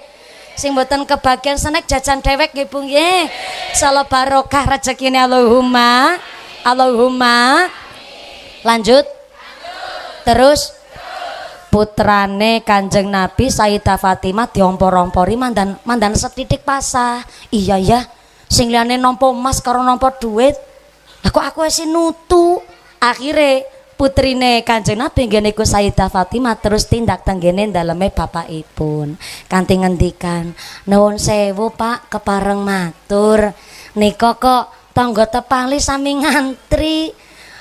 Sing mboten kebagian snack jajan dhewek nggih Bu nggih. Insyaallah barokah rezekine Allahumma. Allahumma. Lanjut. Terus putrane Kanjeng Nabi Sayyidah Fatimah diompor-ompori mandan setitik pasah. Iya ya, sing liyane nampa emas karo nampa duit. Lah kok aku wis nutu. Akhire putrine Kanjeng Nabi nggih niku Sayyidah Fatimah terus tindak tenggene daleme bapakipun kanthi ngendikan, "Nuwun sewu Pak, kepareng matur. Nika kok tangga tepali sami ngantri.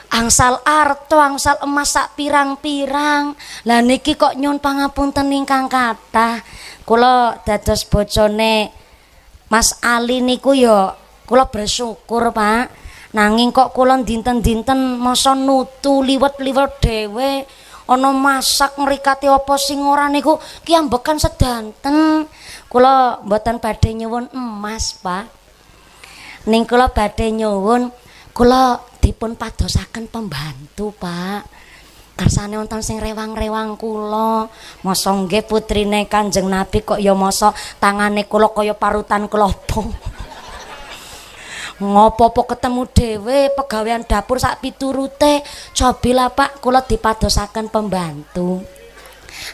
Angsal arto, angsal emas sak pirang-pirang. Lah niki kok nyun pangapunten ingkang kathah. Kula dados bojone Mas Ali niku ya kula bersyukur, Pak. Nanging kok kula dinten-dinten masa nutu liwet-liwet dhewe. Ana masak ngrikati apa sing ora niku kiambekan sedanten. Kula mboten badhe nyuwun emas, Pak. Ning kula badhe nyuwun kula dipun padosaken pembantu, Pak. Kersane wonten sing rewang-rewang kula. Masa nggih putrine Kanjeng Nabi kok ya masa tangane kula kaya parutan klapa. Ngopo-opo ketemu dhewe pegawean dapur sak piturute. Cobilah Pak kula dipadosaken pembantu.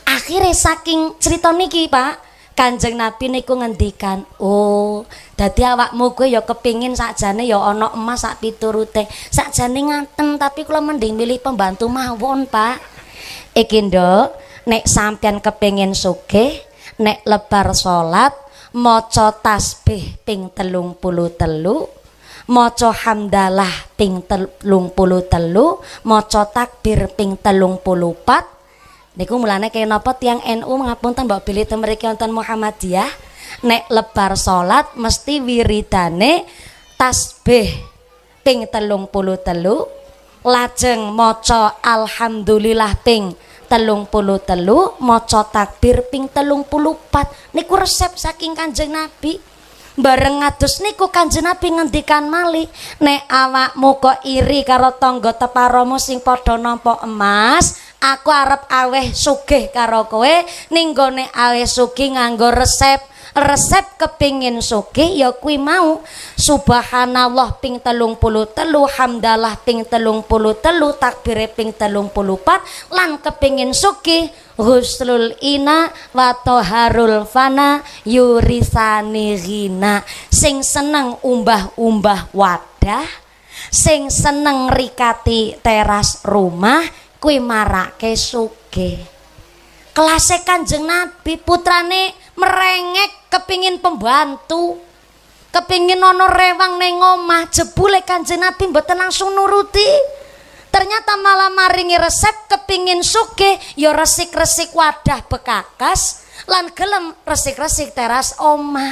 Akhire saking cerita niki Pak, Kanjeng Nabi niku ngendikan, "Oh, dadi awakmu kowe ya kepingin sakjane ya ana emas sak piturute. Sakjane ngaten, tapi kula mending milih pembantu mawon, Pak." Iki nduk, nek sampean kepingin sugih, nek lebar salat maca tasbih ping 33, maca hamdalah ping 33, maca takbir ping 34. Niku mulane kenapa tiang NU ngapunten mbok bilih teng mriki wonten Muhammadiyah nek lebar salat mesti wiridane tasbih ping 33, lajeng maca alhamdulillah ping 33, maca takbir ping 34. Niku resep saking Kanjeng Nabi. Bareng ngadus niku Kanjeng Nabi ngendikan malih, nek awakmu kok iri karo tangga teparamu sing padha nampa emas, aku arep aweh sugih karo kowe. Ning gone aweh sugih nganggo resep kepingin sugih ya kuwi mau subhanallah ping 33, hamdalah ping 33, takbire ping 34, lan kepingin sugih husnul ina wa toharul fana yurisani ghina. Sing seneng umbah-umbah wadah, sing seneng rikati teras rumah, kuwi marake sugih. Kelase Kanjeng Nabi, putrane merengek kepingin pembantu, kepingin ana rewang ning omah, jebule Kanjeng Nabi mboten langsung nuruti. Ternyata malah maringi resep kepingin sugih ya resik-resik wadah bekakas lan gelem resik-resik teras omah.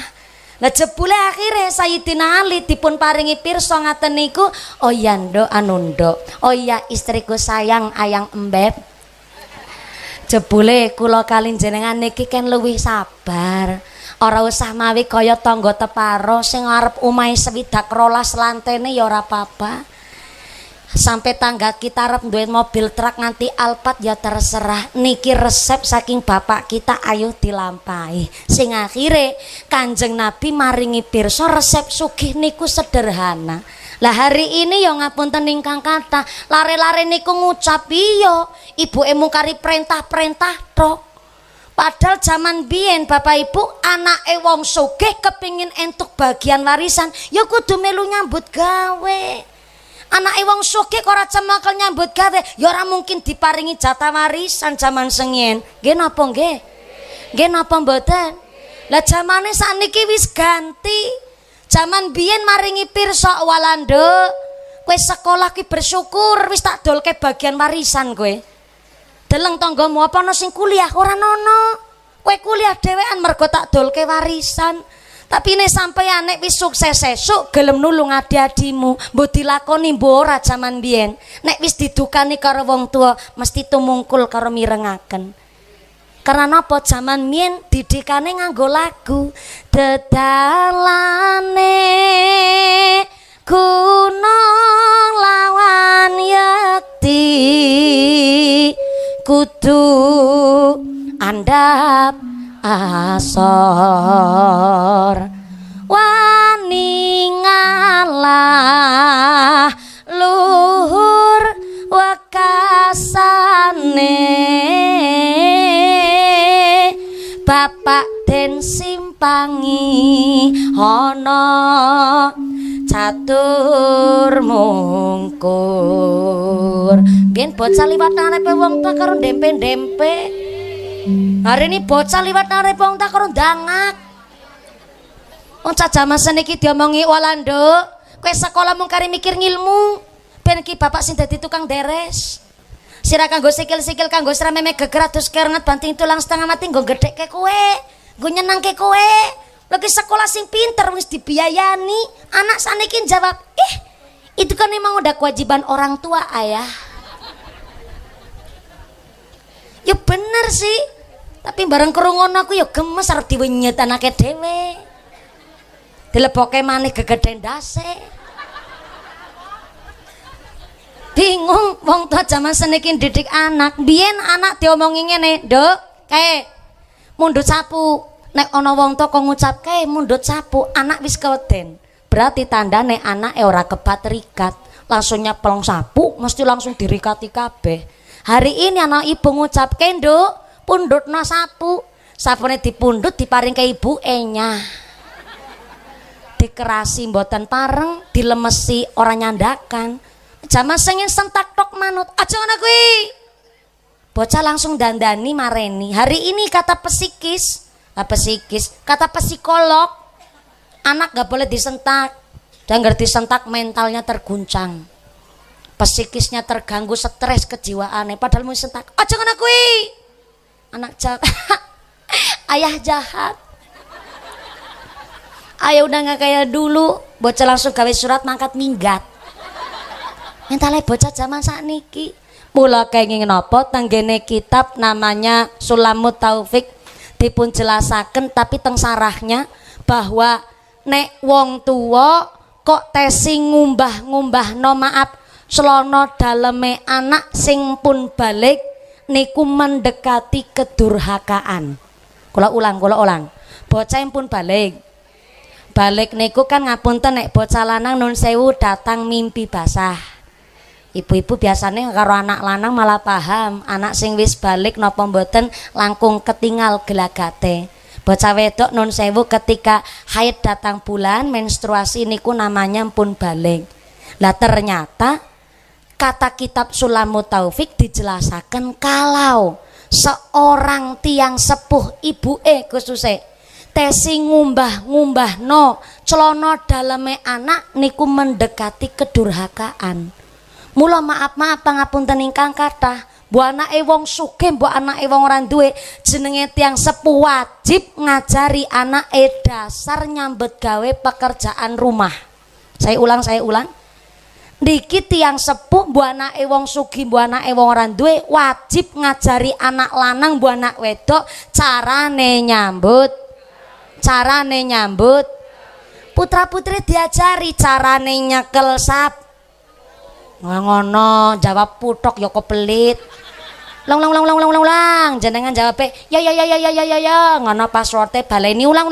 Lah jebule akhire Sayyidina Ali dipun paringi pirsa ngaten niku, "Oh ya nduk anu nduk, oh ya istriku sayang ayang embeb. Jebule kula kalih jenengan niki ken luwih sabar. Ora usah mawi kaya tangga teparo sing arep omahe 12 lantene ya ora apa-apa. Sampai tangga kita arep duwe mobil truk nganti Alphard ya terserah. Niki resep saking bapak kita, ayo dilampahi." Sing akhire Kanjeng Nabi maringi pirsa resep sugih niku sederhana. Lah hari ini ya ngapunten ingkang kathah, lare-lare niku ngucap iya, ibuke mungkari perintah-perintah tok. Padahal zaman biyen Bapak Ibu, anake wong sugih kepingin entuk bagian warisan ya kudu melu nyambut gawe. Anake wong sugih kok ora cemekel nyambut gawe ya ora mungkin diparingi jatah warisan zaman sengien. Nggih napa nggih? Nggih napa mboten? Lah zamane sakniki wis ganti. Zaman biyen maringi pirsa, "Walando, kowe sekolah ki bersyukur wis tak dolke bagian warisan kowe. Deleng tanggamu apa ana sing kuliah ora ono. Kowe kuliah dhewean mergo tak dolke warisan." Tapi nek sampeyan nek wis sukses sesuk gelem nulung adi-adimu, mbok dilakoni mbok ora jaman biyen. Nek wis didukani karo wong tua mesti tumungkul karo mirengaken. Karena napa jaman mien didikane nganggo lagu, "Dedalane gunung lawan yakti kudu andap asor wani ngalah luhur wekasane bapak den simpangi ana catur mungkur." Biyen bocah liwat ngarepe wong tua karo ndempe-ndempe. Hari ini bocah liwat ngarepe wong tua karo ndangak. Wong jaman seniki diomongi Walanda, kowe sekolah mung kari mikir ngilmu. Ben ki bapak sing dadi tukang deres. Sira kanggo sikil-sikil kanggo srememe geger terus kerenget banting tulang setengah mati nggo gedhekke kowe, nggo nyenangke kowe. Lagi sekolah sing pinter wis dibiayani. Anak saniki jawab, itu kan memang udah kewajiban orang tua, ayah. Ya bener sih. Tapi bareng kerungono aku ya gemes arep diwenyet anake dhewe. Dilebokke maneh gegeden ndase. Bingung wong tua jaman seniki didik anak. Biyen anak diomongi ngene, "Nduk, kae mundhut sapu." Nek ana wong tua kok ngucap kae mundhut sapu, anak wis keweden. Berarti tandane anake ora kepatrikat. Langsung nyepelong sapu, mesti langsung dirikati kabeh. Hari ini anak ibu ngucap kae, "Nduk, pundhutna sapu." Sapune dipundhut diparing ke ibu enya. Dikerasi mboten pareng, dilemesi ora nyandakan. Jaman sengin sentak tok manut, aja ngono kuwi. Bocah langsung dandani mareni. Hari ini kata psikis, kata psikolog, anak gak boleh disentak. Dan ngerti sentak mentalnya terguncang. Psikisnya terganggu, stres kejiwaannya. Padahal mau sentak, aja ngono kuwi. Anak jahat. Ayah jahat. Ayah udah gak kayak dulu. Bocah langsung gawe surat mangkat minggat. Mentalnya bocah zaman sakniki. Mula kenging napa tenggene kitab namanya Sulamut Taufik dipun jelasaken tapi teng sarahnya bahwa nek wong tua kok tesi ngumbah-ngumbahno maaf selana daleme anak sing pun balik niku mendekati kedurhakaan. Kula ulang. Bocah yang pun balik niku kan ngapunten nek bocah lanang nun sewu datang mimpi basah. Ibu-ibu biasanya karo anak lanang malah paham, anak sing wis balik napa mboten langkung ketinggal gelagate. Bocah wedok nun sewu ketika haid datang bulan menstruasi niku namanya pun balik. Lah ternyata kata kitab Sulamut Taufik dijelasaken kalau seorang tiang sepuh ibuke khususnya tesi ngumbah no celana daleme anak niku mendekati kedurhakaan. Mula maaf pangapunten ingkang kathah, mbok anake wong sugih, mbok anake wong ora duwe, jenenge tiang sepuh wajib ngajari anake dasar nyambet gawe pekerjaan rumah. Saya ulang. Niki tiang sepuh, mbok anake wong sugih, mbok anake wong ora duwe, wajib ngajari anak lanang, mbok anak wedok carane nyambut. Putra-putri diajari carane nyekel sap. Ngono jawab putok ya kepelit. Lang jenengan jawab ya ngono passworde baleni ulang.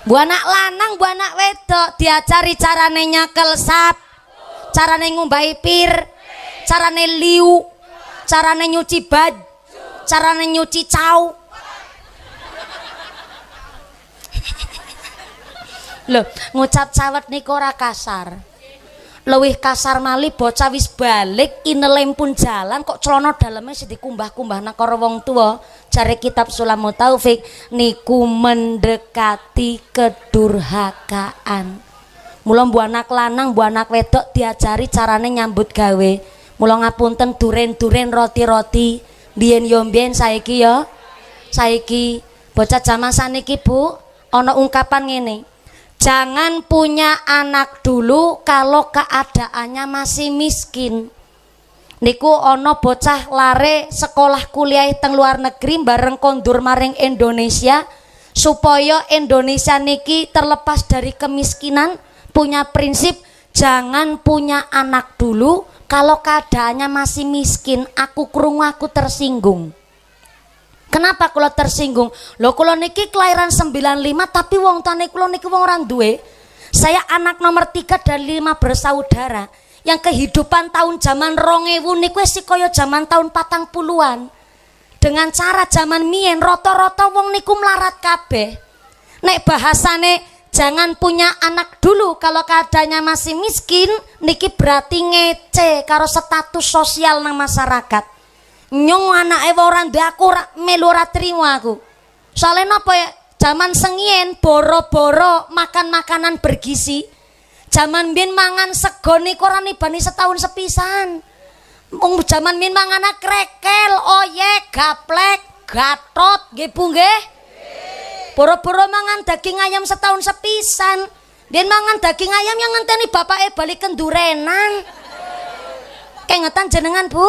Bu anak lanang bu anak wedok diajari carane nyekel sap, carane ngumbahi pir, carane liu, carane nyuci baju, carane nyuci cau. Loh, ngucap cawet niku ora kasar. Luwih kasar malih bocah wis balik inelem pun jalan kok celana daleme sing dikumbah-kumbahna karo wong tuwa. Jare kitab Sulamut Taufik niku mendekati kedurhakaan. Mula mbu anak lanang, mbu anak wedok diajari carane nyambut gawe. Mula ngapunten duren-duren roti-roti. Biyen yo mbiyen saiki yo. Saiki bocah jaman saniki Bu, ana ungkapan ngene. Jangan punya anak dulu kalau keadaannya masih miskin. Niku ono bocah lare sekolah kuliah teng luar negeri bareng kondur maring Indonesia supaya Indonesia niki terlepas dari kemiskinan, punya prinsip jangan punya anak dulu kalau keadaannya masih miskin. Aku krungu aku tersinggung. Kenapa kalau tersinggung? Loh kalau niki kelahiran 95 tapi wong tuane kula niki wong ora duwe. Saya anak nomor 3 dari 5 bersaudara yang kehidupan tahun zaman 2000 niku wis kaya zaman tahun 40-an. Dengan cara zaman mien rata-rata wong niku melarat kabeh. Nek bahasane jangan punya anak dulu kalau keadaannya masih miskin, niki berarti ngece karo status sosial nang masyarakat. Nyong anake ora ndek aku ora melu ora trimo aku. Soalnya napa ya? Zaman sengien boro-boro makan makanan bergizi. Zaman biyen mangan sego niku ora nibani setahun sepisan. Zaman biyen mangan krekel, oyek, gaplek, gatot nggih Bu nggih. Boro-boro mangan daging ayam setahun sepisan. Biyen mangan daging ayam yang ngenteni bapake balik kendurenan. Kengetan jenengan Bu?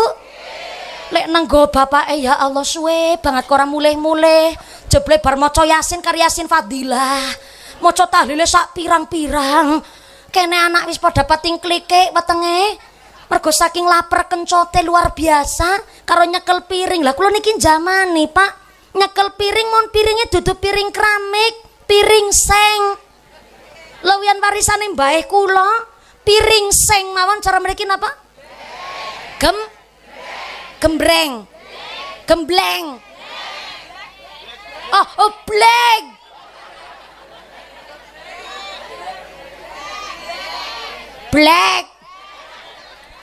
Lek nenggo bapake ya Allah suwe banget kok ora mulih-mulih. Jeble bar maca Yasin karo Yasin Fadilah. Maca tahlile sak pirang-pirang. Kene anak wis padha pating klikik wetenge. Mergo saking lapar kencote luar biasa karo nyekel piring. Lah kula niki jamane, Pak. Nyekel piring mon piringe dudu piring keramik, piring seng. Luwihan warisane mbah kula, piring seng mawon cara mriki napa? Gembreng. Gembleng. Oh, bleng.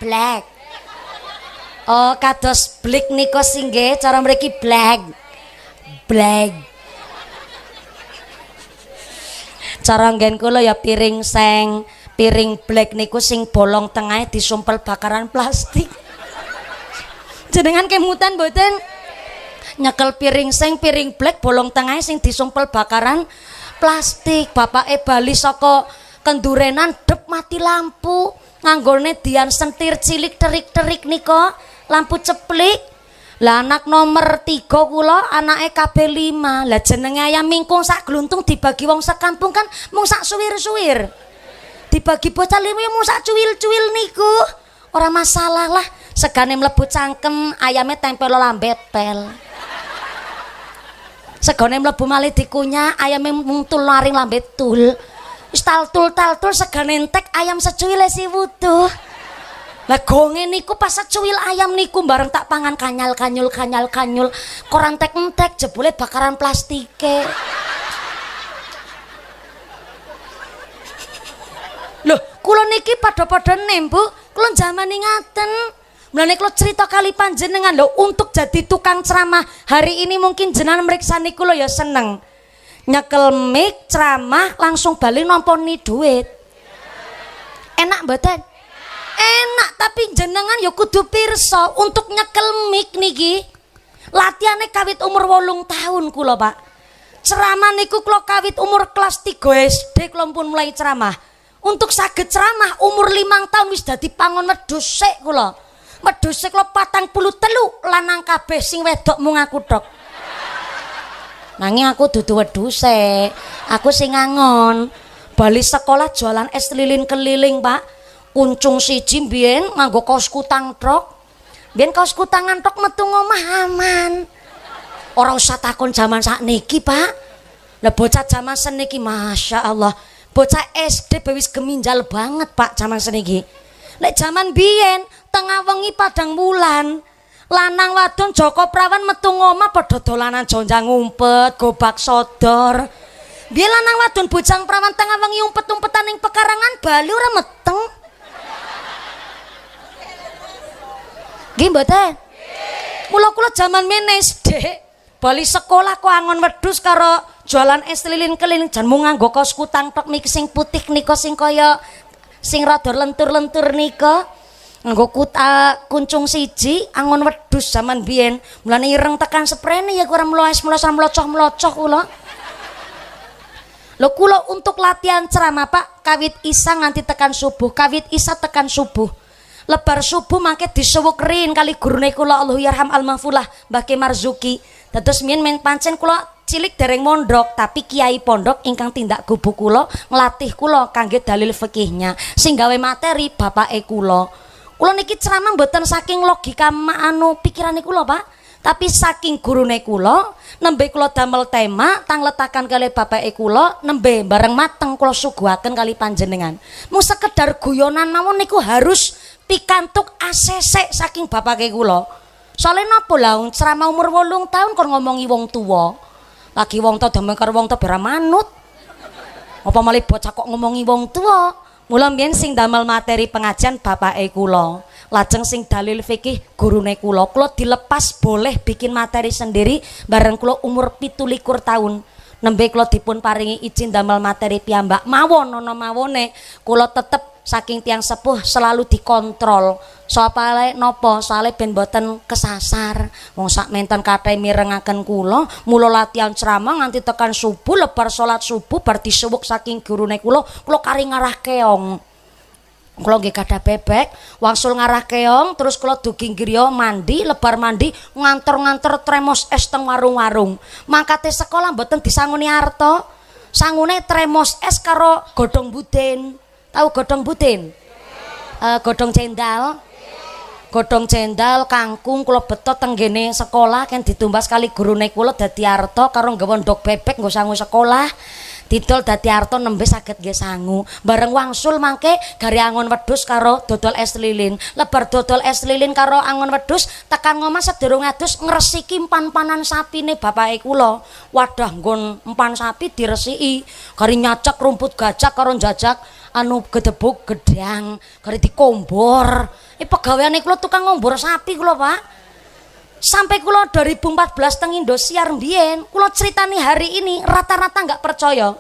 Black. Oh, kados blik nika singge cara mriki black. Cara nggen kula ya piring seng, piring black niku sing bolong tengahnya disumpel bakaran plastik. Jenengan kemutan mboten? Nyekel piring seng, piring black bolong tengahnya sing disumpel bakaran plastik. Bapake bali saka kendurenan dep mati lampu. Nganggone dian sentir cilik terik-terik nika, lampu ceplik. Lah anak nomor 3 kula anake kabeh 5. Lah jenenge ayam mingkung sak gluntung dibagi wong sekampung kan mung sak suwir-suwir. Dibagi bocah 5 mung sak cuwil-cuwil niku. Ora masalah lah, segane mlebu cangkem, ayame tempel lambetel. Segane mlebu malih dikunyah, ayame mungtul laring lambetul. Wis taltul segane entek ayam secuwile si wutuh. Lah gonge niku pas secuwil ayam niku bareng tak pangan kanyal-kanyul koran entek jebule bakaran plastike. Loh, kula niki padha-padha nem, Bu. Kula jamane ngaten. Mulane kula cerita kali panjenengan lho untuk jadi tukang ceramah. Hari ini mungkin jenengan mriksa niku lho ya seneng. Nyekel mic ceramah langsung balik nomponi duit. Enak mboten? Enak, tapi jenengan ya kudu pirsa untuk nyekel mic niki. Latihane kawit umur 8 tahun kula, Pak. Ceramah niku kula kawit umur kelas 3 SD kula pun mulai ceramah. Untuk saged ceramah umur 5 tahun wis dadi pangon wedhus sik kula. Wedhus kula 43 lanang kabeh sing wedok mung aku tok. Nanging aku dudu wedhuse, aku sing ngangon. Bali sekolah jualan es lilin keliling, Pak. Kuncung siji mbiyen nganggo kaos kutang trok. Mbiyen kaos kutangan trok metu ngomah aman. Ora usah takon jaman sakniki, Pak. Lah bocah jaman seniki Masya Allah. Bocah SD wis geminjal banget, Pak, jaman seniki. Lek jaman biyen tengah wengi padang wulan. Lanang wadon Joko Prawan metu ngomah padha dolanan jonjang ngumpet, gobak sodor. Biyen lanang wadon bujang prawan tengah wengi umpet-umpetan ning pekarangan Bali ora meteng. Nggih mboten? Kula jaman men SD, bali sekolah kok angon wedhus karo jualan es lilin keliling jan mung nganggo kaos kutang tok niki sing putih nika sing kaya sing rada lentur-lentur nika. Nganggo kuncung siji angon wedhus zaman biyen. Mulane ireng tekan sprene ya kurang mlocoh kula. Lho kula untuk latihan ceramah, Pak, kawit isa nganti tekan subuh, kawit isa tekan subuh. Lebar subuh mangke disuwukrin kali gurune kula Allahu yarham al-mahfulah Mbah Ki Marzuki. Dados men pancen kula cilik dereng mondok, tapi kiai pondok ingkang tindak gubuk kula nglatih kula kangge dalil fikihnya. Sing gawe materi bapake kula. Kula niki ceramah mboten saking logika pikirane kula, Pak, tapi saking gurune kula, nembe kula damel tema tang letakan kali bapake kula, nembe bareng mateng kula suguhaken kali panjenengan. Mung sekedar guyonan mawon niku harus pikantuk ACC saking bapake kula. Soalnya napa lah ceramah umur 8 tahun kon ngomongi wong tuwa. Lagi wong tuwa damel karo wong tuwa ora manut. Apa malih bocah kok ngomongi wong tuwa? Mula mbiyen sing damel materi pengajian bapake kula. Lajeng sing dalil fikih gurune kula. Kula dilepas boleh bikin materi sendiri bareng kula umur 17 tahun. Nembe kula dipun paringi izin damel materi piyambak. Mawon ana mawone kula tetep saking tiang sepuh selalu dikontrol. Soale napa? Soale ben boten kesasar. Wong sak menten kathah mirengaken kula, mula latihan ceramah nganti tekan subuh, lebar salat subuh bar disuwuk saking gurune kula kari ngarah keong. Kula nggih gadah bebek, wangsul ngarah keong, terus kula dugi griya mandi, lebar mandi nganter-nganter tremos es teng warung-warung. Mangkate sekolah mboten disanguni arta. Sangune tremos es karo godhong budin. Tahu godhong budin? Godhong cendal. Godhong cendal, kangkung kula beto tenggene sekolah kan ditumbas kali gurune kula dadi arta karo nggawa ndok bebek nggo sangu sekolah. Didol dadi arta nembe saged nggih sangu. Bareng wangsul mangke gari angon wedhus karo dodol es lilin. Lebar dodol es lilin karo angon wedhus tekan ngomah sedurung adus ngresiki empan-panan sapine bapake kula. Wadah nggon empan sapi diresiki, gari nyacak rumput gajak karo njajak anu gedebuk gedang, gari dikombor. Pegaweane kula tukang ngombor sapi kula, Pak. Sampai kula 2014 teng Indosiar mbiyen, kula critani hari ini rata-rata nggak percaya.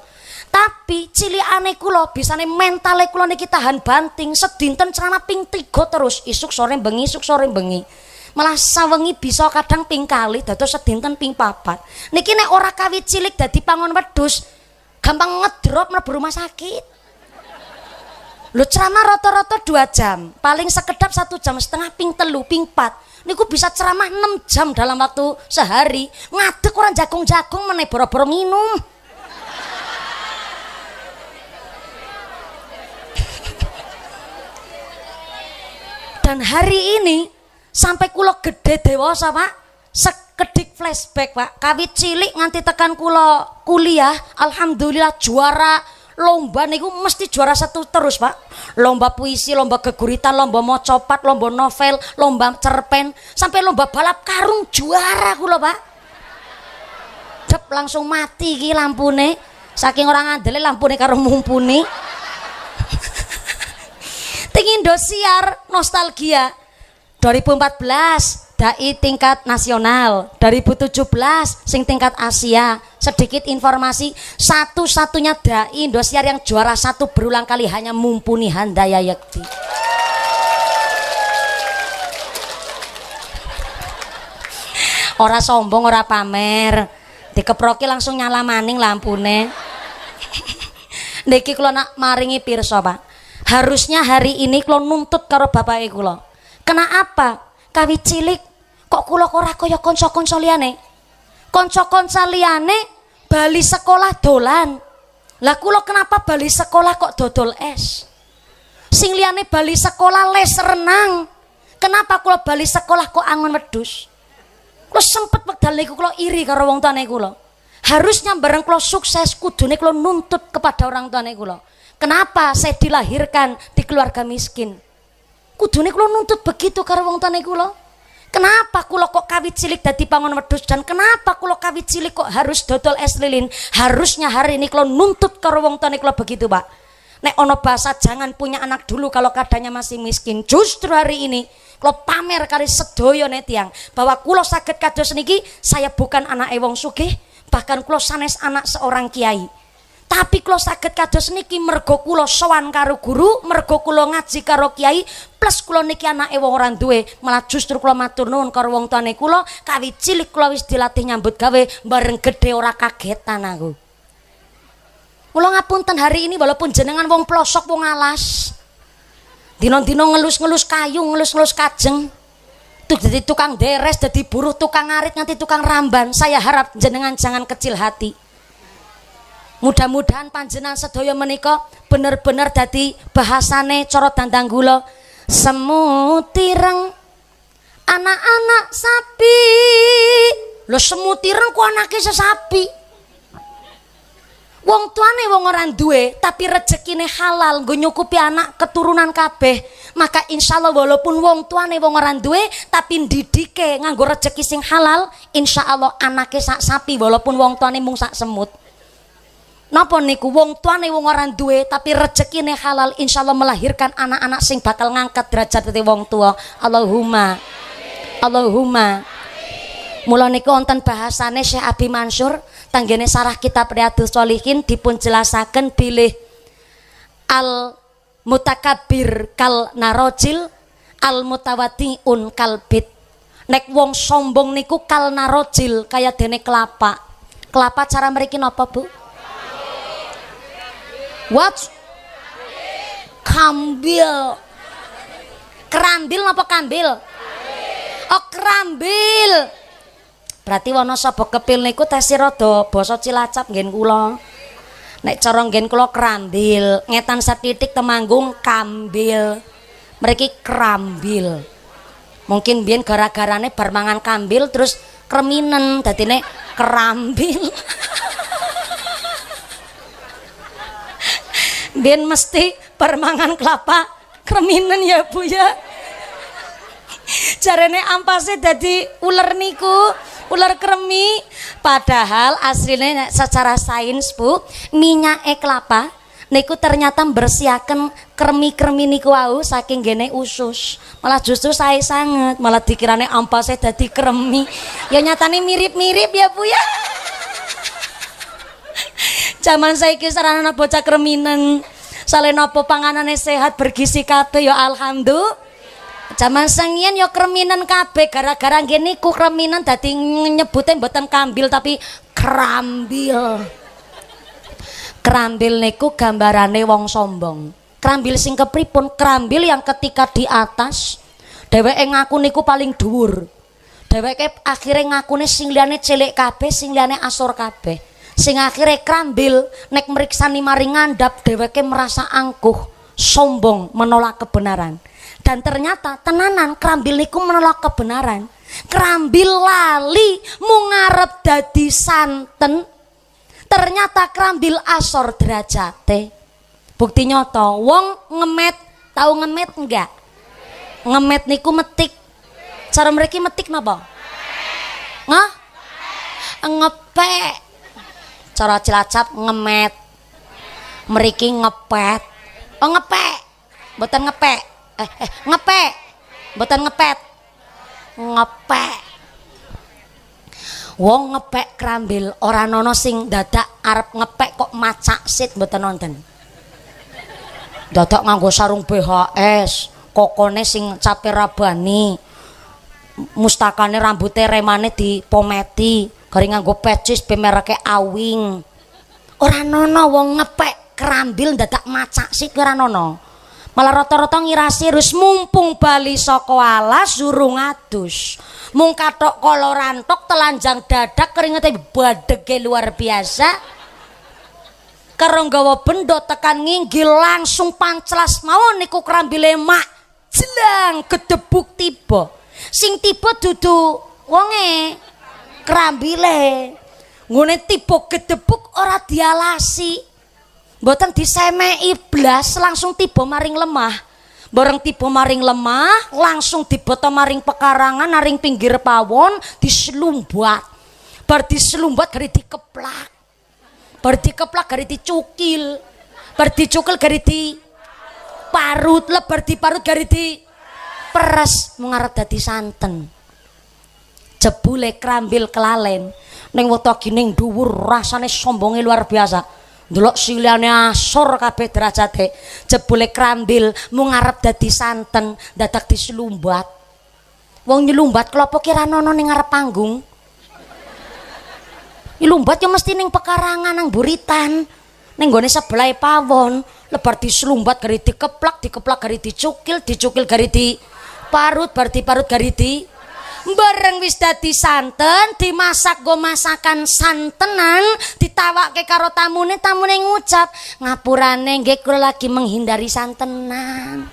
Tapi cilikane kula bisane mentale kula niki tahan banting sedinten celana ping 3 terus isuk sore bengi isuk sore bengi. Malah sawengi bisa kadang ping kali dados sedinten ping 4. Niki nek ora kawit cilik dadi pangon wedhus gampang ngedrop mlebu rumah sakit. Lho ceramah rata-rata 2 jam, paling sekedap 1 jam setengah ping 3 ping 4. Niku bisa ceramah 6 jam dalam waktu sehari. Ngadeg orang jagung-jagung meneh boro-boro minum. Dan hari ini sampai kula gede dewasa, Pak, sekedik flashback, Pak. Kawit cilik nganti tekan kula kuliah, alhamdulillah juara lomba niku mesti juara 1 terus, Pak. Lomba puisi, lomba geguritan, lomba mocopat, lomba novel, lomba cerpen, sampai lomba balap karung juara kula, Pak. Dep langsung mati iki lampune. Saking orang andele lampune karo mumpuni. Ting Indosiar nostalgia 2014 dai tingkat nasional, 2017 sing tingkat Asia. Sedikit informasi, satu-satunya dai Indosiar yang juara 1 berulang kali hanya Mumpuni Handaya Yekti. Ora sombong, ora pamer, dikeproki langsung nyala maning lampune. Niki kula nak maringi pirsa, Pak. Harusnya hari ini kula nuntut karo bapake kula. Kenapa? Kawit cilik kok kula ora kaya kanca-kanca liyane. Kanca-kanca liyane bali sekolah dolan. Lah kula kenapa bali sekolah kok dodol es? Sing liyane bali sekolah les renang. Kenapa kula bali sekolah kok angon wedhus? Kula sempet wekdal niku kula iri karo wong tuane kula. Harusnya bareng kula sukses kudune kula nuntut kepada orang tuane kula. Kenapa saya dilahirkan di keluarga miskin? Kudune kula nuntut begitu karo wong tuane kula. Kenapa kula kok kawit cilik dadi pangon wedhus dan kenapa kula kawit cilik kok harus dodol es lilin? Harusnya hari ini kula nuntut karo wong tuane kula begitu, Pak. Nek ono bahasa jangan punya anak dulu kalau keadaannya masih miskin. Justru hari ini kula pamer kali sedaya tiyang bahwa kula saged kados niki, saya bukan anak wong sugih, bahkan kula sanes anak seorang kiai. Tapi kula saged kados niki mergo kula sowan karo guru, mergo kula ngaji karo kiai, plus kula niki anake wong ora duwe. Malah justru kula matur nuwun karo wong tuane kula, kawit cilik kula wis dilatih nyambut gawe, bareng gedhe ora kagetan aku. Kula ngapunten hari ini walaupun jenengan wong plosok wong alas. Dino-dino ngelus-ngelus kayu, ngelus-ngelus kajeng. Dadi tukang deres, dadi buruh tukang ngarit nganti tukang ramban. Saya harap jenengan jangan kecil hati. Mudah-mudahan panjenengan sedaya menika bener-bener dadi bahasane cara dandang kula. Semut ireng anak-anak sapi. Lho semut ireng ku anake sesapi. Wong tuane wong ora duwe tapi rezekine halal nggo nyukupi anak keturunan kabeh. Maka insyaallah walaupun wong tuane wong ora duwe tapi ndidike nganggo rezeki sing halal, insyaallah anake sak sapi walaupun wong tuane mung sak semut. Napa niku wong tuane wong ora duwe tapi rezekine halal insyaallah melahirkan anak-anak sing bakal ngangkat derajat wong tua. Allahumma. Allahumma. Mula niku wonten bahasane Syekh Abi Mansur tanggene sarah kitab Riyadhus Shalihin dipun jelasaken bilih al mutakabbir kal narojil al mutawatiun kalbit. Nek wong sombong niku kal narojil kaya dene kelapa. Kelapa cara mriki napa, Bu? What? Kambil. Kerambil napa kambil? Oh, kerambil. Berarti wana sapa kepil niku tesi rada basa Cilacap nggen kula. Nek cara nggen kula kerambil, ngetan setitik temanggung kambil. Mriki kerambil. Mungkin biyen gara-garane bar mangan kambil terus kreminen dadine kerambil. Biyen mesti permangan kelapa kreminen ya Bu ya. Jarene ampase dadi uler niku, uler kremi. Padahal aslinya secara sains Bu, minyake kelapa niku ternyata bersihaken kremi-kremi niku wau saking gene usus. Malah justru sae sanget, malah dikirane ampase dadi kremi. Ya nyatane mirip-mirip ya Bu ya. Zaman saiki sarana bocah kreminen. Sale napa panganane sehat bergizi kabeh ya alhamdulillah. Zaman sengien ya kreminen kabeh gara-gara nggih niku kreminen dadi nyebute mboten kambil tapi kerambil. Kerambil niku gambarane wong sombong. Kerambil sing kepripun? Kerambil yang ketika di atas dheweke ngaku niku paling dhuwur. Dheweke akhire ngakune sing liyane cilik kabeh, sing liyane asor kabeh. Sing akhirnya kerambil nek meriksani maring ngandhap dheweke merasa angkuh, sombong, menolak kebenaran. Dan ternyata tenanan kerambil niku menolak kebenaran. Kerambil lali mung ngarep dadi santen. Ternyata kerambil asor derajate. Bukti nyata, wong ngemet, tahu ngemet enggak? Ngemet niku metik. Cara mriki metik napa? Ngah? Ngepek. Cara Cilacap ngemet, mriki ngepet. Oh ngepek, mboten ngepek. Ngepek, mboten ngepet. Ngepek. Wong ngepek kerambil ora nono sing dadak arep ngepek kok macak sit mboten nonton. Dadak nganggo sarung BHS, kokone sing cape rabani. Mustakane rambute remane dipometi. Gari nganggo pecis pemerake awing. Ora nono wong ngepek kerambil dadak macak sik ora nono. Malah rata-rata ngirasi terus mumpung bali saka alas durung adus. Mung kathok kolorantok telanjang dadak keringete badege luar biasa. Karo nggawa bendo tekan nginggil langsung panclas mawon niku kerambile mak jelang gedebuk tiba. Sing tiba dudu wonge kerambile ngene tiba gedebuk ora dialasi mboten disemeki blas langsung tiba maring lemah bareng tiba maring lemah langsung diboto maring pekarangan naring pinggir pawon diselumbat bar diselumbat gari dikeplak bar dikeplak gari dicukil bar dicukil gari di parut lebar diparut gari di peres mengarep dadi santen. Jebule kerambil kelalen ning wektu gining dhuwur rasane sombonge luar biasa ndelok siliane asor kabeh derajate jebule kerambil mung ngarep dadi santen dadak diselumbat wong nyelumbat klopo kira nono ning ngarep panggung nyelumbat ya mesti ning pekarangan nang buritan ning gone sebelahe pawon lebar diselumbat gari dikeplak gari dicukil gari diparut bar diparut gari di bareng wis dadi santen dimasak go masakan santenan ditawake karo tamune ngucap ngapurane nggih kula lagi menghindari santenan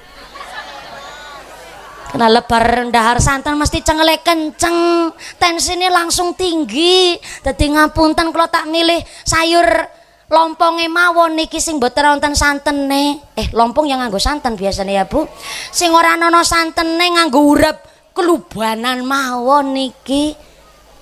kena lebar ndahar santen mesti cengelek kenceng tensine langsung tinggi dadi ngapunten kula tak milih sayur lomponge mawon niki sing mboten wonten santene lompong yang nganggo santen biasanya ya Bu sing ora ana santene nganggo urap kelubanan mawon niki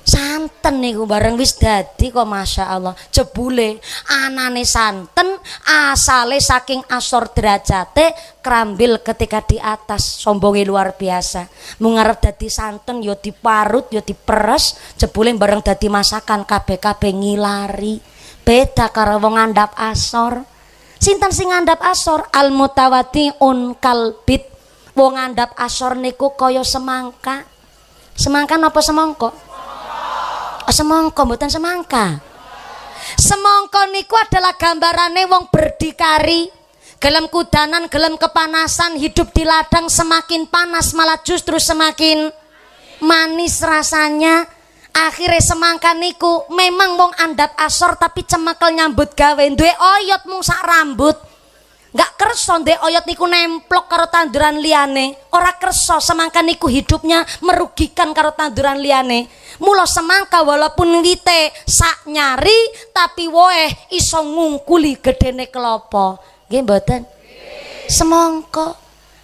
Santen niku bareng wis dadi kok Masya Allah. Jebule anane santen asale saking asor derajate krambil ketika di atas sombonge luar biasa. Mung ngarep dadi santen yo diparut yo diperes, jebule bareng dadi masakan kabeh-kabeh ngilari. Beda karo wong ngandhap asor. Sinten sing ngandhap asor? Al mutawatiun kalbit. Wong ngandhap asor niku kaya semangka. Semangka napa semangka? Semangka mboten semangka. Semangka niku adalah gambarane wong berdikari, gelem kudanan, gelem kepanasan, hidup di ladang semakin panas malah justru semakin manis rasanya. Akhirnya semangka niku memang wong andap asor tapi cemekel nyambut gawe, duwe oyot mung sak rambut. Gak kerso ndek oyot niku nemplok karo tanduran liyane. Ora kerso semangka niku hidupnya merugikan karo tanduran liyane. Mula semangka walaupun wite sak nyari tapi woeh iso ngungkuli gedene kelapa. Nggih mboten? Semangka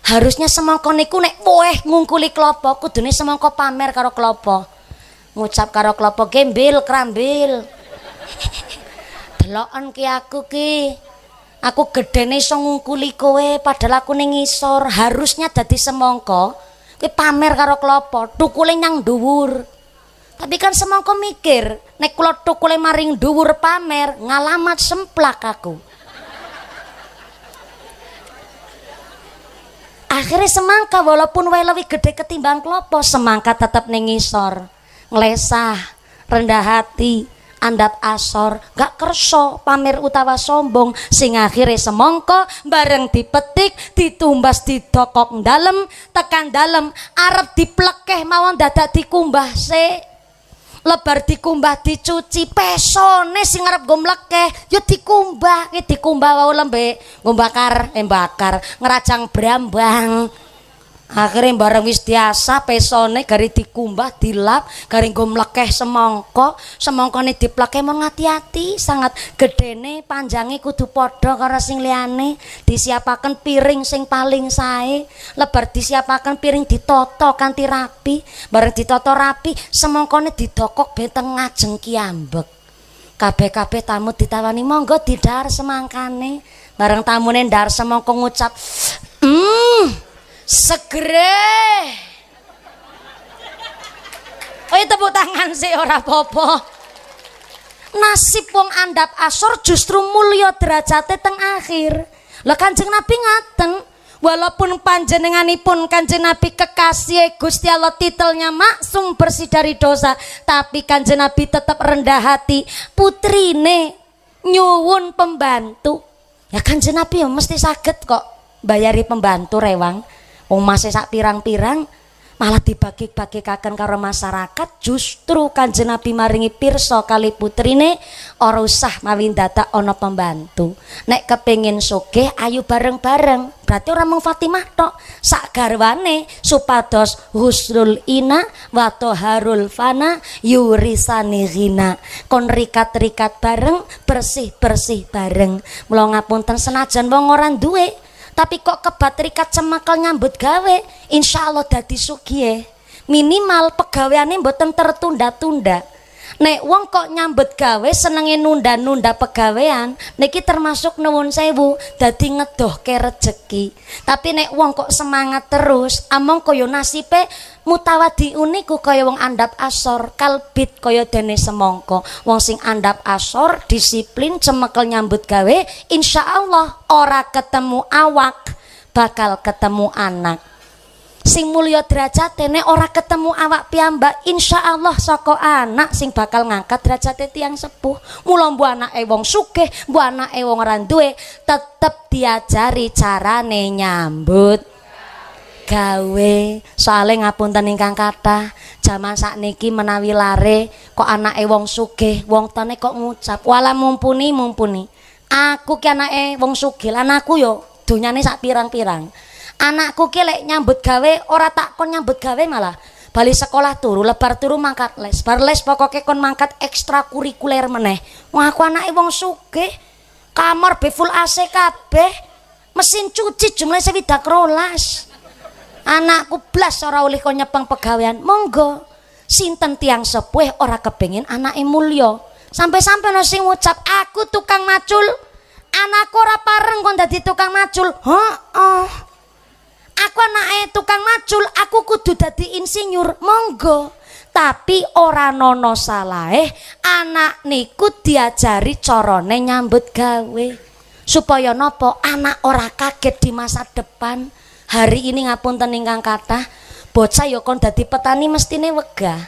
harusnya semangka niku nek woeh ngungkuli kelapa kudune semangka pamer karo kelapa. Ngucap karo kelapa gembil krambil. Deloken ki aku ki. Aku gedene iso ngungkuli kowe padahal aku ning ngisor. Harusnya dadi semangka kowe pamer karo kelapa, tukule nyang dhuwur. Tapi kan semangka mikir, nek kula tukule maring dhuwur pamer, ngalamat semplak aku. Akhirnya semangka walaupun wae lebih gede ketimbang kelapa, semangka tetap ning ngisor. Nglesah, rendah hati, andap asor, gak kerso pamer utawa sombong, sing akhirnya semangka bareng dipetik, ditumbas didokok dalem, tekan dalem, arep diplekeh mawon dadak dikumbah se. Lebar dikumbah dicuci, pesone sing arep go mlekeh ya dikumbah, ki dikumbah wae lembe, ngombakar bakar, ngerajang brambang. Akhirnya bareng wis biasa pesone gari dikumbah dilap gari nggo mlekeh semangka, semangkane diplekeh mon ngati-ati sangat gedene panjange kudu padha karo sing liyane. Disiapaken piring sing paling sae, lebar disiapaken piring ditata kanthi rapi, bareng ditata rapi semangkane didokok benteng ngajeng kiambek. Kabeh-kabeh tamu ditawani monggo didhahar semangkane, bareng tamune ndhahar semangka ngucap segere. Oh tepuk tangan sih ora apa-apa. Nasib wong andap asor justru mulya derajate teng akhir. Lah Kanjeng Nabi ngaten, walaupun panjenenganipun Kanjeng Nabi kekasih Gusti Allah titelnya maksum bersih dari dosa, tapi Kanjeng Nabi tetap rendah hati. Putrine nyuwun pembantu. Ya Kanjeng Nabi ya mesti saged kok bayari pembantu rewang. Wong masih sak pirang-pirang malah dibagi-bagikaken karo masyarakat. Justru Kanjeng Nabi maringi pirsa kali putrine ora usah mawi dadak ana pembantu. Nek kepengin sugih ayu bareng-bareng. Berarti ora mung Fatimah tok, sak garwane supados husnul ina wa toharul fana yurisani ghina. Kon rikat-rikat bareng, bersih-bersih bareng. Mula ngapunten senajan wong ora duwe tapi kok kebat rikat cemekel nyambut gawe, insya Allah dadi sugih. Minimal pegaweane mboten tertunda-tunda. Nek wong kok nyambut gawe senenge nunda-nunda pegawean, niki termasuk nuwun sewu dadi ngedohke rejeki. Tapi nek wong kok semangat terus, among kaya nasibe mutawadi uniku kaya wong andap asor, kalbit kaya dene semangka. Wong sing andap asor, disiplin, cemekel nyambut gawe, insya Allah ora ketemu awak, bakal ketemu anak. Sing mulya derajate nek ora ketemu awak piyambak, insya Allah saka anak sing bakal ngangkat derajate tiyang sepuh. Mula mbuh anake wong sugih, mbuh anake wong ora duwe, tetep diajari carane nyambut gawe. Soale ngapunten ingkang kathah, jaman sakniki menawi lare kok anake wong sugih, wong tene kok ngucap, "Wala mumpuni." Aku ki anake wong sugih, anakku yo donyane sak pirang-pirang. Anakku ki lek nyambut gawe ora tak kon nyambut gawe, malah bali sekolah turu, lebar turu mangkat les. Bar les pokoke kon mangkat ekstrakurikuler meneh. Wah aku anake wong sugih, kamar be full AC kabeh, mesin cuci jumlah 12. Anakku blas ora oleh kon nyepeng pegawean. Monggo Sinten tiang sepuh ora kepengin anake mulya. Sampai-sampai ana sing ngucap, "Aku tukang macul, anakku ora pareng kon dadi tukang macul." Heeh. Aku anake tukang macul, aku kudu dadi insinyur. Monggo. Tapi ora nono salahe anak niku diajari carane nyambut gawe. Supaya napa? Anak ora kaget di masa depan. Hari ini ngapunten ingkang kathah, bocah ya kon dadi petani mestine wegah.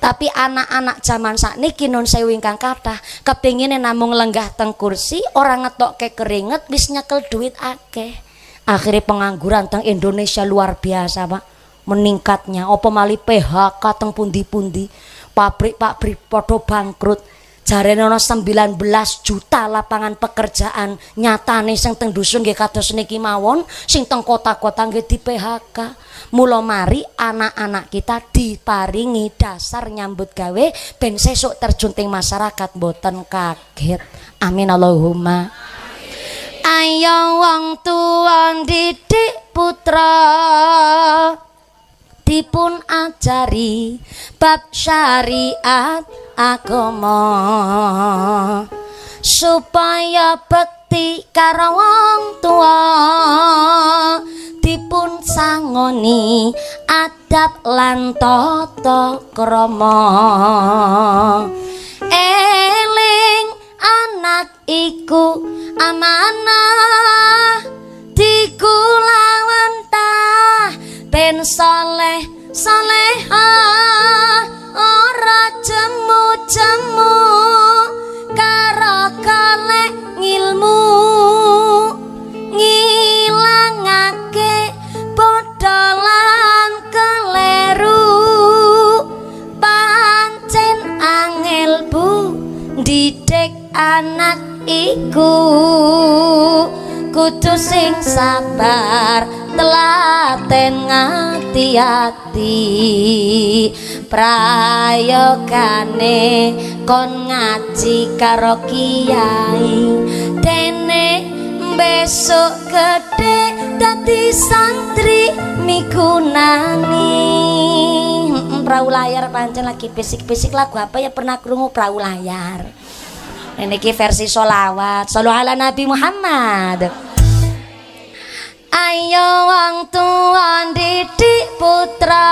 Tapi anak-anak zaman sakniki nun sewu ingkang kathah kepingine namung lenggah teng kursi, ora ngetokke keringet wis nyekel duit akeh. Akhirnya pengangguran teng Indonesia luar biasa, Pak. Meningkatnya apa malih PHK teng pundi-pundi. Pabrik-pabrik padha bangkrut. Jarene ana 19 juta lapangan pekerjaan nyatane sing teng dusun nggih kados niki mawon, sing teng kota-kota nggih di PHK. Mula mari anak-anak kita diparingi dasar nyambut gawe ben sesuk terjun teng masyarakat boten kaget. Amin Allahumma. Ayo wong tuwa didik putra dipun ajari bab syariat agama supaya bekti karo wong tua dipun sangoni adab lan tata krama. Eling anak iku amanah digulawentah ben saleh salehah ora jemu-jemu karo golek ngilmu ngilangake bodho lan keleru pancen angel bu didik anak iku kudu sing sabar telaten ngati-ati prayogane kon ngaji karo kiai dene besok gede dadi santri migunani. Perahu layar pancen lagi bisik-bisik lagu apa ya pernah krungu perahu layar. Niki versi sholawat. Shallu ala Nabi Muhammad. Ayo wong tuwa didik putra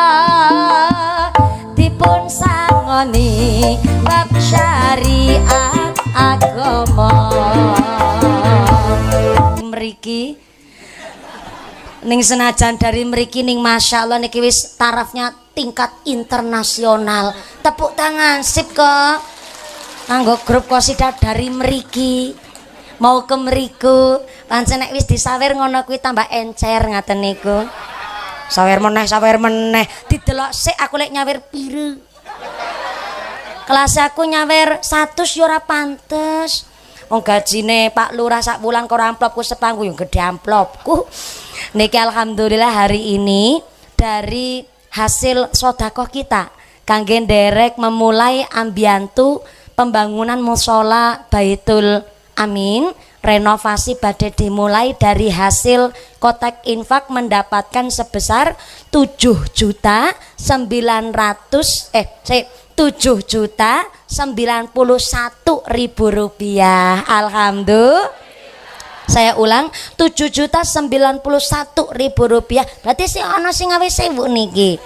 dipun sangoni bab syariat agama. Mriki ning senajan dari mriki ning masyaallah niki wis tarafnya tingkat internasional. Tepuk tangan sip kok. Anggo grup qasidah dari mriki mau ke mriku pancen nek wis disawer ngono kuwi tambah encer ngaten niku. Sawer meneh didelok sik aku lek nyawer pire. Kelas aku nyawer 100 ya ora pantes. Wong gajine Pak Lurah sak wulan karo amplopku sepangku yo gedhe amplopku. Niki alhamdulillah hari ini dari hasil sedekah kita kangge nderek memulai ambiantu pembangunan mushola Baitul Amin, renovasi badai dimulai dari hasil kotak infak mendapatkan sebesar 7.091.000 rupiah. Alhamdulillah. Saya ulang 7.091.000 rupiah. Berarti sih ana sing ngawe 1.000 niki.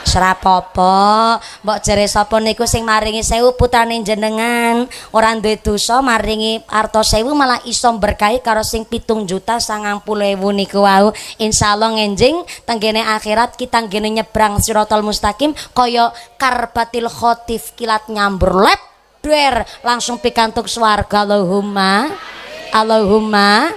Serapopo, mbok jere sapa niku sing maringi 1.000 putrane jenengan, ora duwe dosa maringi arta 1.000 malah iso berkahi karo sing 7.090.000 niku wau. Insyaallah ngenjing tenggene akhirat kita nggene nyebrang Siratal Mustaqim kaya karbatil khotif kilat nyambur lep der langsung pikantuk swarga. Allahumma Allahumma.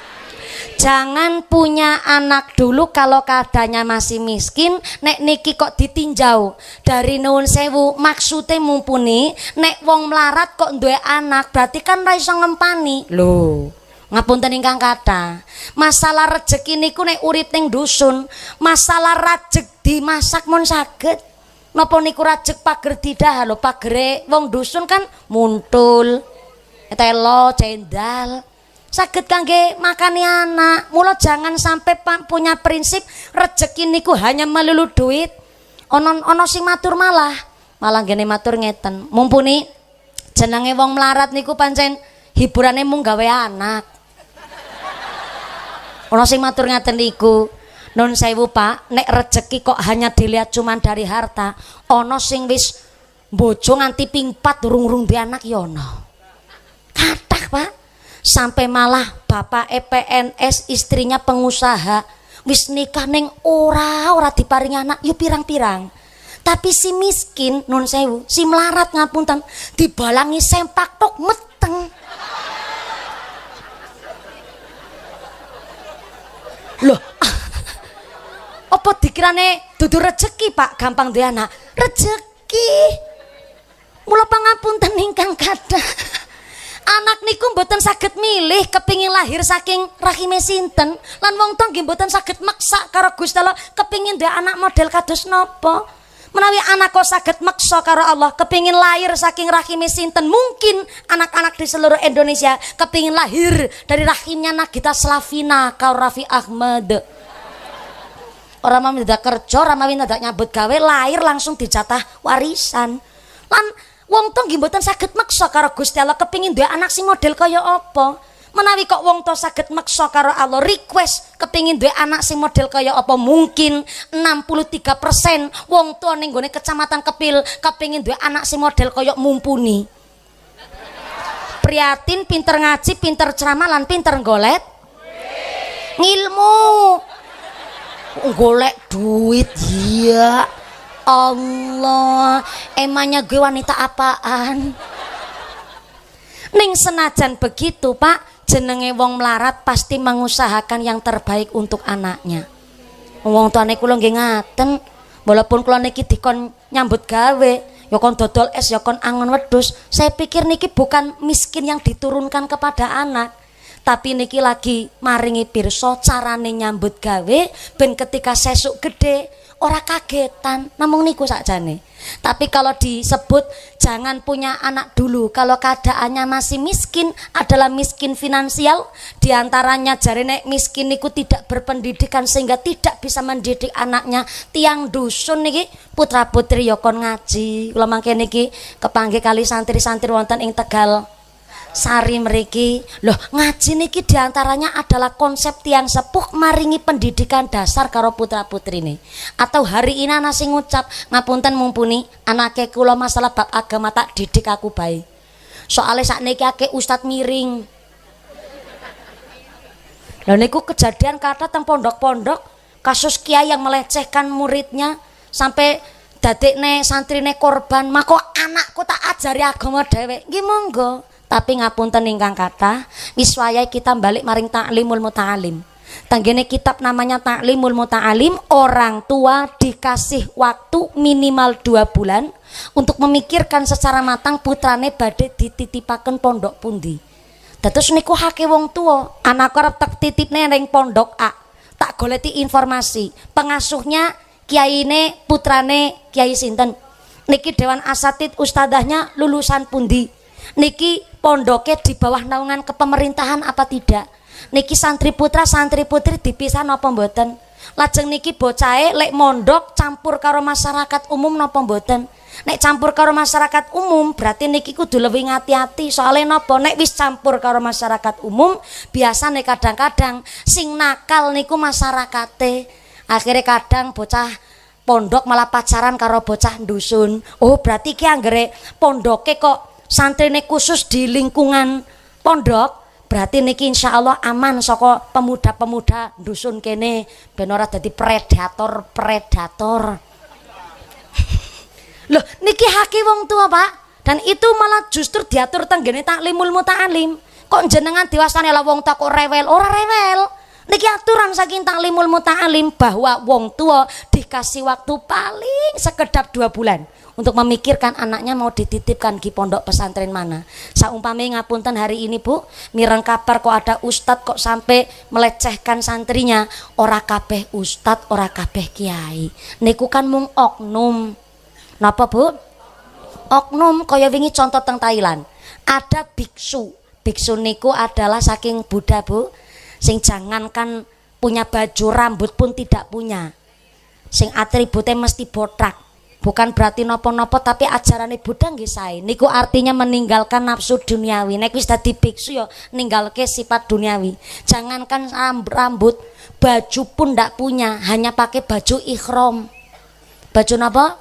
Jangan punya anak dulu kalau keadaannya masih miskin. Nek niki kok ditinjau dari nuwun sewu maksudnya mumpuni. Nek wong melarat kok duwe anak berarti kan ra iso ngempani. Lho, ngapunten ingkang kathah. Masalah rejeki niku nek urip ning dusun, masalah rajek dimasak mun saged. Napa niku rajek pager didah lho, pagere wong dusun kan muntul, telo, cendal. Saged kangge makani anak. Mula jangan sampai punya prinsip rezeki niku hanya melulu duit. Ono sing matur malah malah gene matur ngeten, mumpuni jenenge wong melarat niku pancen hiburane mung gawe anak. Ana sing matur ngaten niku, nun sewu Pak, nek rejeki kok hanya dilihat cuman dari harta, ana sing wis bojo nganti ping 4 durung-urung duwe anak ya ana. Kathah Pak, sampai malah bapak PNS, istrinya pengusaha, wis nikah ning ora diparingi anak yo pirang-pirang. Tapi si miskin nun sewu, si melarat ngapunten, dibalangi sempak tok meteng. Loh, apa dikirane dudu rezeki Pak gampang duwe anak? Rezeki. Mula pangapunten ingkang kathah. Anak niku mboten saged milih kepingin lahir saking rahime sinten, lan wong tuwa nggih mboten saged maksa karo Gusti Allah kepingin duwe anak model kados napa. Menawi anak kok saged maksa karo Allah kepingin lahir saking rahime sinten, mungkin anak-anak di seluruh Indonesia kepingin lahir dari rahimnya Nagita Slavina karo Raffi Ahmad. Orang mau tidak kerja, orang mau tidak nyambut gawe, lahir langsung dijatah warisan. Lan wong tuwa nggih mboten saged maksa karo Gusti Allah kepingin duwe anak sing model kaya apa. Menawi kok wong tuwa saged maksa karo Allah request kepingin duwe anak sing model kaya apa, mungkin 63% wong tuwa ning gone Kecamatan Kepil kepingin duwe anak sing model kaya Mumpuni. Prihatin, pinter ngaji, pinter ceramah lan pinter golek ngilmu. Golek duit ya Allah, emangnya gue wanita apaan? Ning senajan begitu Pak, jenenge wong melarat pasti mengusahakan yang terbaik untuk anaknya. Wong tuane kula nggih ngaten, walaupun kula niki dikon nyambut gawe, ya kon dodol es, ya kon angon wedhus, saya pikir niki bukan miskin yang diturunkan kepada anak. Tapi niki lagi maringi pirsa carane nyambut gawe ben ketika sesuk gede ora kagetan, namung niku sakjane. Tapi kalau disebut jangan punya anak dulu kalau keadaannya masih miskin, adalah miskin finansial, diantaranya jare nek miskin niku tidak berpendidikan sehingga tidak bisa mendidik anaknya. Tiang dusun niki putra putri ya kon ngaji. Kula mangke niki kepanggih kali santri-santri wonten ing Tegal Sari mriki. Loh, ngaji niki diantaranya adalah konsep tiang sepuh maringi pendidikan dasar karo putra putrine. Atau hari ini ana sing ngucap, ngapunten mumpuni anake kula masalah bab agama tak didik aku bae. Soale sakniki akeh ustad miring. Lah niku kejadian kata teng pondok-pondok, kasus kiai yang melecehkan muridnya sampai dadekne santrine korban. Mako anakku tak ajari agama dhewe. Nggih monggo. Tapi ngapunten ingkang kathah, wis wayahe kita balik maring Ta'limul Muta'alim. Tanggene kitab namanya Ta'limul Muta'alim, orang tua dikasih waktu minimal 2 bulan untuk memikirkan secara matang putrane badhe dititipaken pondok pundi. Dados niku hake wong tua, anak arep tak titipne ning pondok A, tak goleti informasi, pengasuhnya kiyaine putrane kiai sinten, niki dewan asatid ustadahnya lulusan pundi, niki pondoknya di bawah naungan kepemerintahan apa tidak, niki santri putra santri putri dipisah napa mboten, lajeng niki bocahe lek mondok campur karo masyarakat umum napa mboten. Nek campur karo masyarakat umum berarti niki kudu luwih ngati-ati, soalnya napa, nek wis campur karo masyarakat umum biasane kadang-kadang sing nakal niku masyarakate. Akhirnya kadang bocah pondok malah pacaran karo bocah dusun. Oh berarti ki anggere pondoke kok santrine khusus di lingkungan pondok, berarti niki insya Allah aman saka pemuda-pemuda dusun kene ben ora dadi predator. Loh niki haki wong tua Pak, dan itu malah justru diatur tenggene Ta'limul Muta'alim. Kok jenengan diwastani lah wong tua kok rewel? Ora rewel. Niki aturan saking Ta'limul Muta'alim bahwa wong tua dikasih waktu paling sekedap 2 bulan untuk memikirkan anaknya mau dititipkan di pondok pesantren mana. Saumpami ngapunten hari ini Bu, mireng kabar kok ada ustad kok sampai melecehkan santrinya. Ora kabeh ustad, ora kabeh kiai. Niku kan mung oknum. Napa Bu? Oknum kaya wingi contoh teng Thailand. Ada biksu. Biksu niku adalah saking Buddha Bu, sing jangankan punya baju rambut pun tidak punya. Sing atributnya mesti botak. Bukan berarti nopo-nopo, tapi ajaran Buddha nggih sae. Niku artinya meninggalkan nafsu duniawi. Nek wis dadi biksu ya ninggalke sifat duniawi. Jangankan rambut, baju pun ndak punya, hanya pakai baju ihram. Baju napa?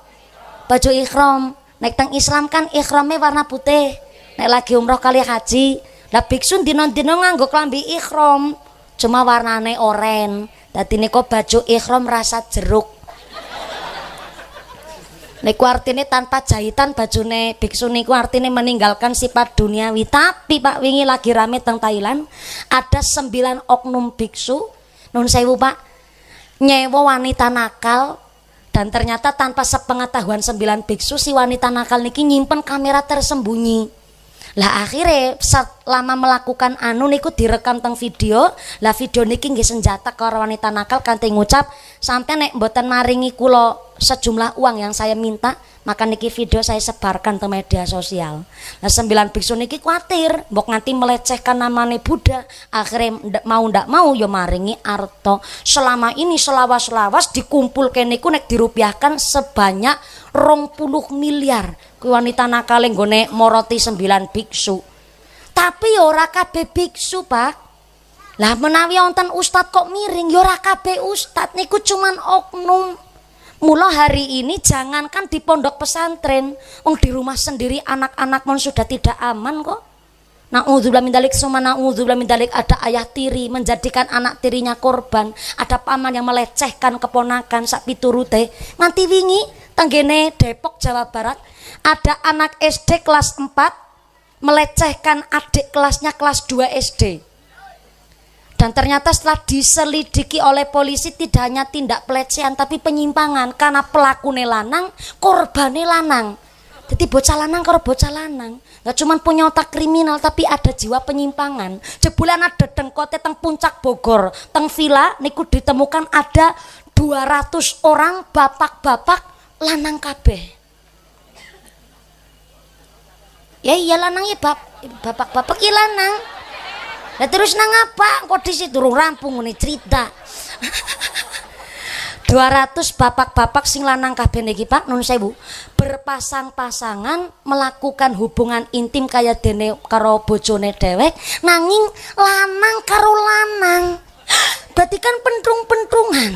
Baju ihram. Nek teng Islam kan ihramnya warna putih. Nek lagi umroh kali haji, lah biksu dina-dina nganggo klambi ihram, cuma warnane oren. Dadi niku baju ihram rasa jeruk. Niku artinya tanpa jahitan bajune biksu niku artinya meninggalkan sifat duniawi. Tapi Pak wingi lagi rame teng Thailand, ada 9 oknum biksu, nun sewu Pak, nyewa wanita nakal, dan ternyata tanpa sepengetahuan 9 biksu si wanita nakal niki nyimpen kamera tersembunyi. Lah akhirnya selama melakukan anu niku direkam teng video. Lah video niki nggih senjata karo wanita nakal kanthi ngucap, sampai nek mboten maringi kula sejumlah uang yang saya minta, maka niki video saya sebarkan ke media sosial. Nah 9 biksu niki kuatir mbok nganti melecehkan namane Buddha. Akhirnya mau ndak mau yo maringi arto. Selama ini selawas-selawas dikumpulke niku nek dirupiahkan sebanyak 20 miliar. Kuwi wanita nakal nggone moroti 9 biksu. Tapi ya ora kabeh biksu, Pak. Lah menawi wonten ustad kok miring, ya ora kabeh ustad niku cuman oknum. Mula hari ini jangankan di pondok pesantren, wong di rumah sendiri anak-anak mon sudah tidak aman kok. Na'udzubillah min dzalik, summa na'udzubillah min dzalik, ada ayah tiri menjadikan anak tirinya korban, ada paman yang melecehkan keponakan sak piturute. Nganti wingi tenggene Depok Jawa Barat ada anak SD kelas 4 melecehkan adik kelasnya kelas 2 SD. Dan ternyata setelah diselidiki oleh polisi tidak hanya tindak pelecehan tapi penyimpangan, karena pelakunya lanang, korbannya lanang. Jadi bocah lanang karo bocah lanang, gak cuman punya otak kriminal tapi ada jiwa penyimpangan. Jebulan ada dengkote teng puncak Bogor, teng villa niku ditemukan ada 200 orang bapak-bapak lanang kabeh. Ya iya lanang ya bapak-bapak ya lanang. Lah terus nang apa? Kok di situ durung rampung ngene cerita. 200 bapak-bapak sing lanang kabeh niki Pak nun sewu berpasang-pasangan melakukan hubungan intim kaya dene karo bojone dhewek, nanging lanang karo lanang. Berarti kan pentrung-pentrungan.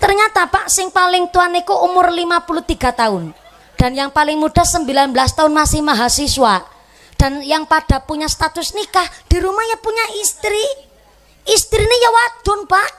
Ternyata Pak sing paling tua niku umur 53 tahun dan yang paling muda 19 tahun masih mahasiswa, dan yang pada punya status nikah di rumah ya punya istri. Istrinya ya wadon Pak.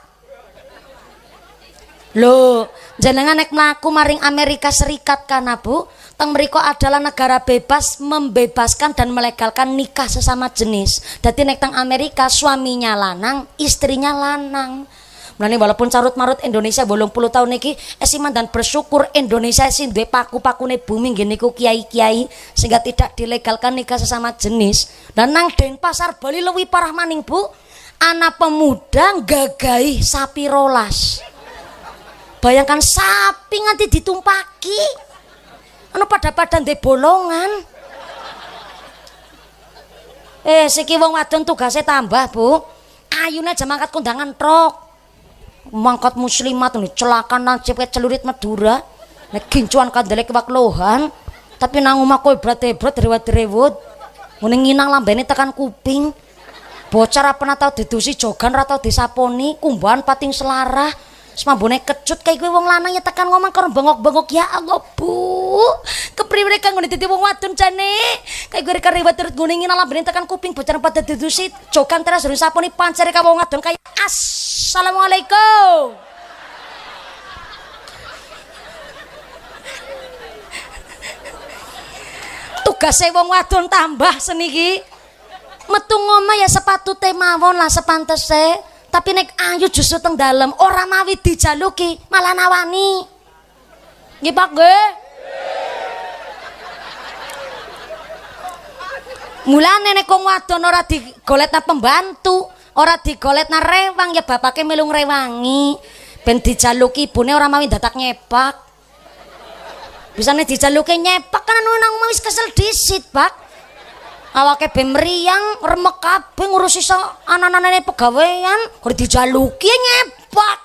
Loh, jenengan nek mlaku maring Amerika Serikat kana Bu, teng mriko adalah negara bebas, membebaskan dan melegalkan nikah sesama jenis. Dadi nek teng Amerika suaminya lanang, istrinya lanang. Mulane walaupun carut marut Indonesia 80 tahun niki esiman dan bersyukur Indonesia sing duwe paku-pakune bumi nggih niku kiai-kiai sehingga tidak dilegalkan nikah sesama jenis. Dan nang Denpasar Bali luwih parah maning Bu, anak pemuda gagahi sapi rolas. Bayangkan sapi nganti ditumpaki. Anu pada ndek bolongan. Siki wong wadon tugase tambah Bu. Ayune aja mangkat kondangan truk. Mangkat muslimat nih celaka nang cepet celurit Madura nek gincuan kandelek wak lohan tapi nang omah kowe hebrat-hebrat rewet-rewet ngene nginang lambene tekan kuping bocah apa tau didusi jogan ra tau disaponi kumbahan pating selarah semambone kecut kayak gue wong lanang ya tekan ngomong karo bengok-bengok. Ya Allah Bu, kepriwe kang ngene dadi wong wadon jane kayak gue rek rewet-rewet ngene nginang lambene tekan kuping bocah pada didusi jogan terus disaponi pancere ka wong wadon kayak Assalamualaikum. Tugasé wong wadon tambah seniki. Metu ngomah ya sepatute mawon lah sepantese, tapi nek ayu justru teng dalem ora mawi dijaluki, malah nawani. Nggih Pak nggih. Mulane nek wong wadon ora digoletna pembantu, ora digoletna rewang ya bapake melu ngrewangi ben dijaluki ibune ora mawi dadak nyepak. Bisane dijaluki nyepak kan anu nang wis kesel disit Pak. Awake be mriyang remek kabeh ngurusi anak-anane pegawean, kok dijaluki nyepak.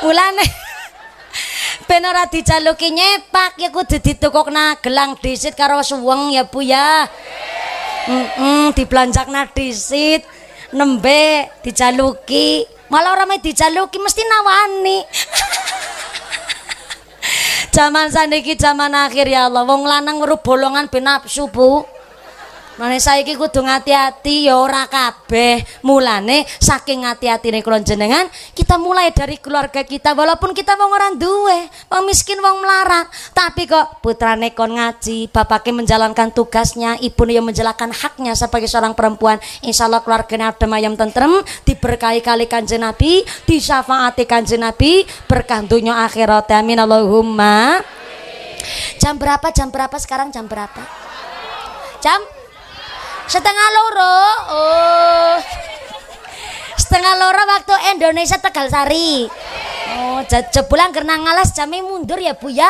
Mulane ben ora dijaluki nyepak ya kudu ditukokna gelang disit karo suweng ya Bu ya. Diblanjakna disit nembe dijaluki. Malah ora me dijaluki mesti nawani. Zaman saniki zaman akhir ya Allah. Wong lanang weruh bolongan ben nafsu, Bu. Mane saiki kudu ngati-ati ya ora kabeh. Mulane saking ngati-atine kula jenengan, kita mulai dari keluarga kita walaupun kita wong ora duwe, wong miskin, wong melarat, tapi kok putrane kon ngaji, bapaknya menjalankan tugasnya, ibunya yang menjalankan haknya sebagai seorang perempuan. Insyaallah keluarganya adem ayem tentrem, diberkahi kali Kanjeng Nabi, disyafaati Kanjeng Nabi, berkah dunya akhirat. Amin Allahumma. Jam berapa? Jam berapa sekarang? Jam berapa? Jam setengah loro. Oh, setengah loro waktu Indonesia Tegal Sari. Oh, jebulan gerna ngalas jamnya mundur ya Bu ya.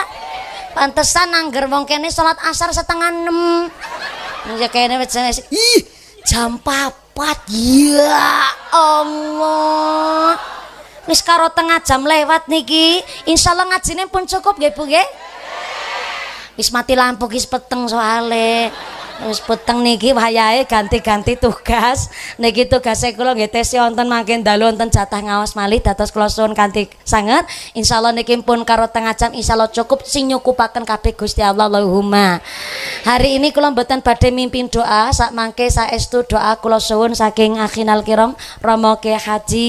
Pantesan angger wong kene salat asar setengah 6. Ya kene wis jam 4. Ya Allah. Wis karo tengah jam lewat niki. Insyaallah ngajine pun cukup nggih Bu nggih. Wis mati lampu ki peteng soale. Wis peteng niki wayahe ganti-ganti tugas. Niki tugase kula nggih tesi wonten mangke dalu wonten jatah ngaos malih dados kula suwun kanthi sanget. Insyaallah niki pun karo tengah jam insyaallah cukup sing nyukupaken kabeh Gusti Allah. Allahumma. Hari ini kula mboten badhe mimpin doa, sak mangke saestu doa kula suwun saking akhinal kiram Rama Kyai Haji.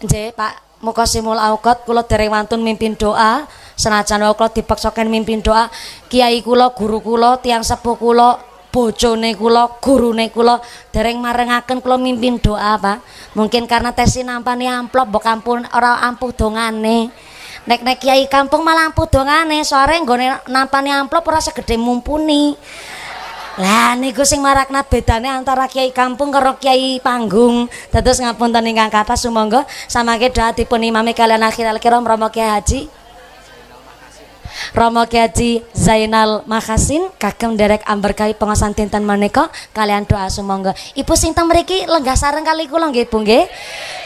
Nggih, Pak Muqasimul Auqat kula dereng wantun mimpin doa. Senajan kula dipaksaken mimpin doa, kiai kula, guru kula, tiyang sepuh kula, bojone kula, gurune kula dereng marengaken kula mimpin doa, Pak. Mungkin karena tesi nampani amplop mbok ampun ora ampuh dongane. Nek kiai kampung malah ampuh dongane, sore nggone nampani amplop ora segede mumpuni. Lah niku sing marakna bedane antara kiai kampung karo kiai panggung. Dados ngapunten ingkang kathah sumangga samangke doa dipun imami kalian akhirul kiram Rama Kyai Haji Rama Kyai Haji Zainal Makhasin kagem derek amberkahi pengawasan dinten menika kalian doa sumangga. Ibu sing teng mriki lenggah sareng kali kula nggih Bu nggih.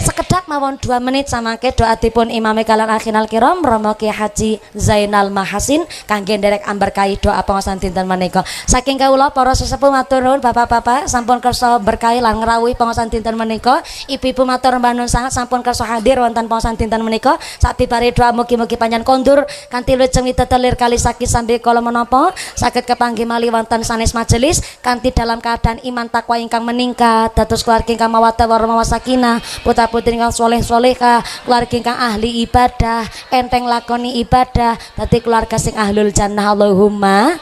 Sekedhap mawon 2 menit samangke doa dipun imami kalian akhirul kiram Rama Kyai Haji Zainal Makhasin kangge derek amberkahi doa pengawasan dinten menika. Saking kawula para sesepuh matur nuwun Bapak-bapak sampun kersa berkahi lan ngrawuhi pengawasan dinten menika. Ibu-ibu matur nuwun sangat sampun kersa hadir wonten pengawasan dinten menika. Sabibare doa mugi-mugi panjenengan kondur kanthi lujeng telir kali sakit sambil kala menapa saged kepanggih malih wonten sanes majelis kanthi dalam keadaan iman takwa ingkang meningkat dados keluarga ingkang mawaddah warahmah sakinah putra-putri ingkang saleh-salehah keluarga ingkang ahli ibadah enteng lakoni ibadah dadi keluarga sing ahlul jannah. Allahumma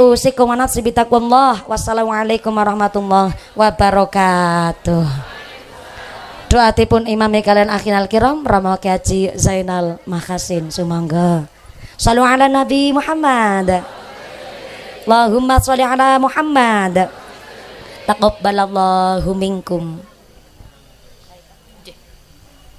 usikum wa nafsi bitaqwallah. Wassalamualaikum warahmatullahi wabarakatuh. Doa tipun imami kalian akhinal kiram Rama Kyai Haji Zainal Makhasin sumangga. Shallu ala Nabi Muhammad. Allahumma sholli ala Muhammad. Taqabbalallahu minkum.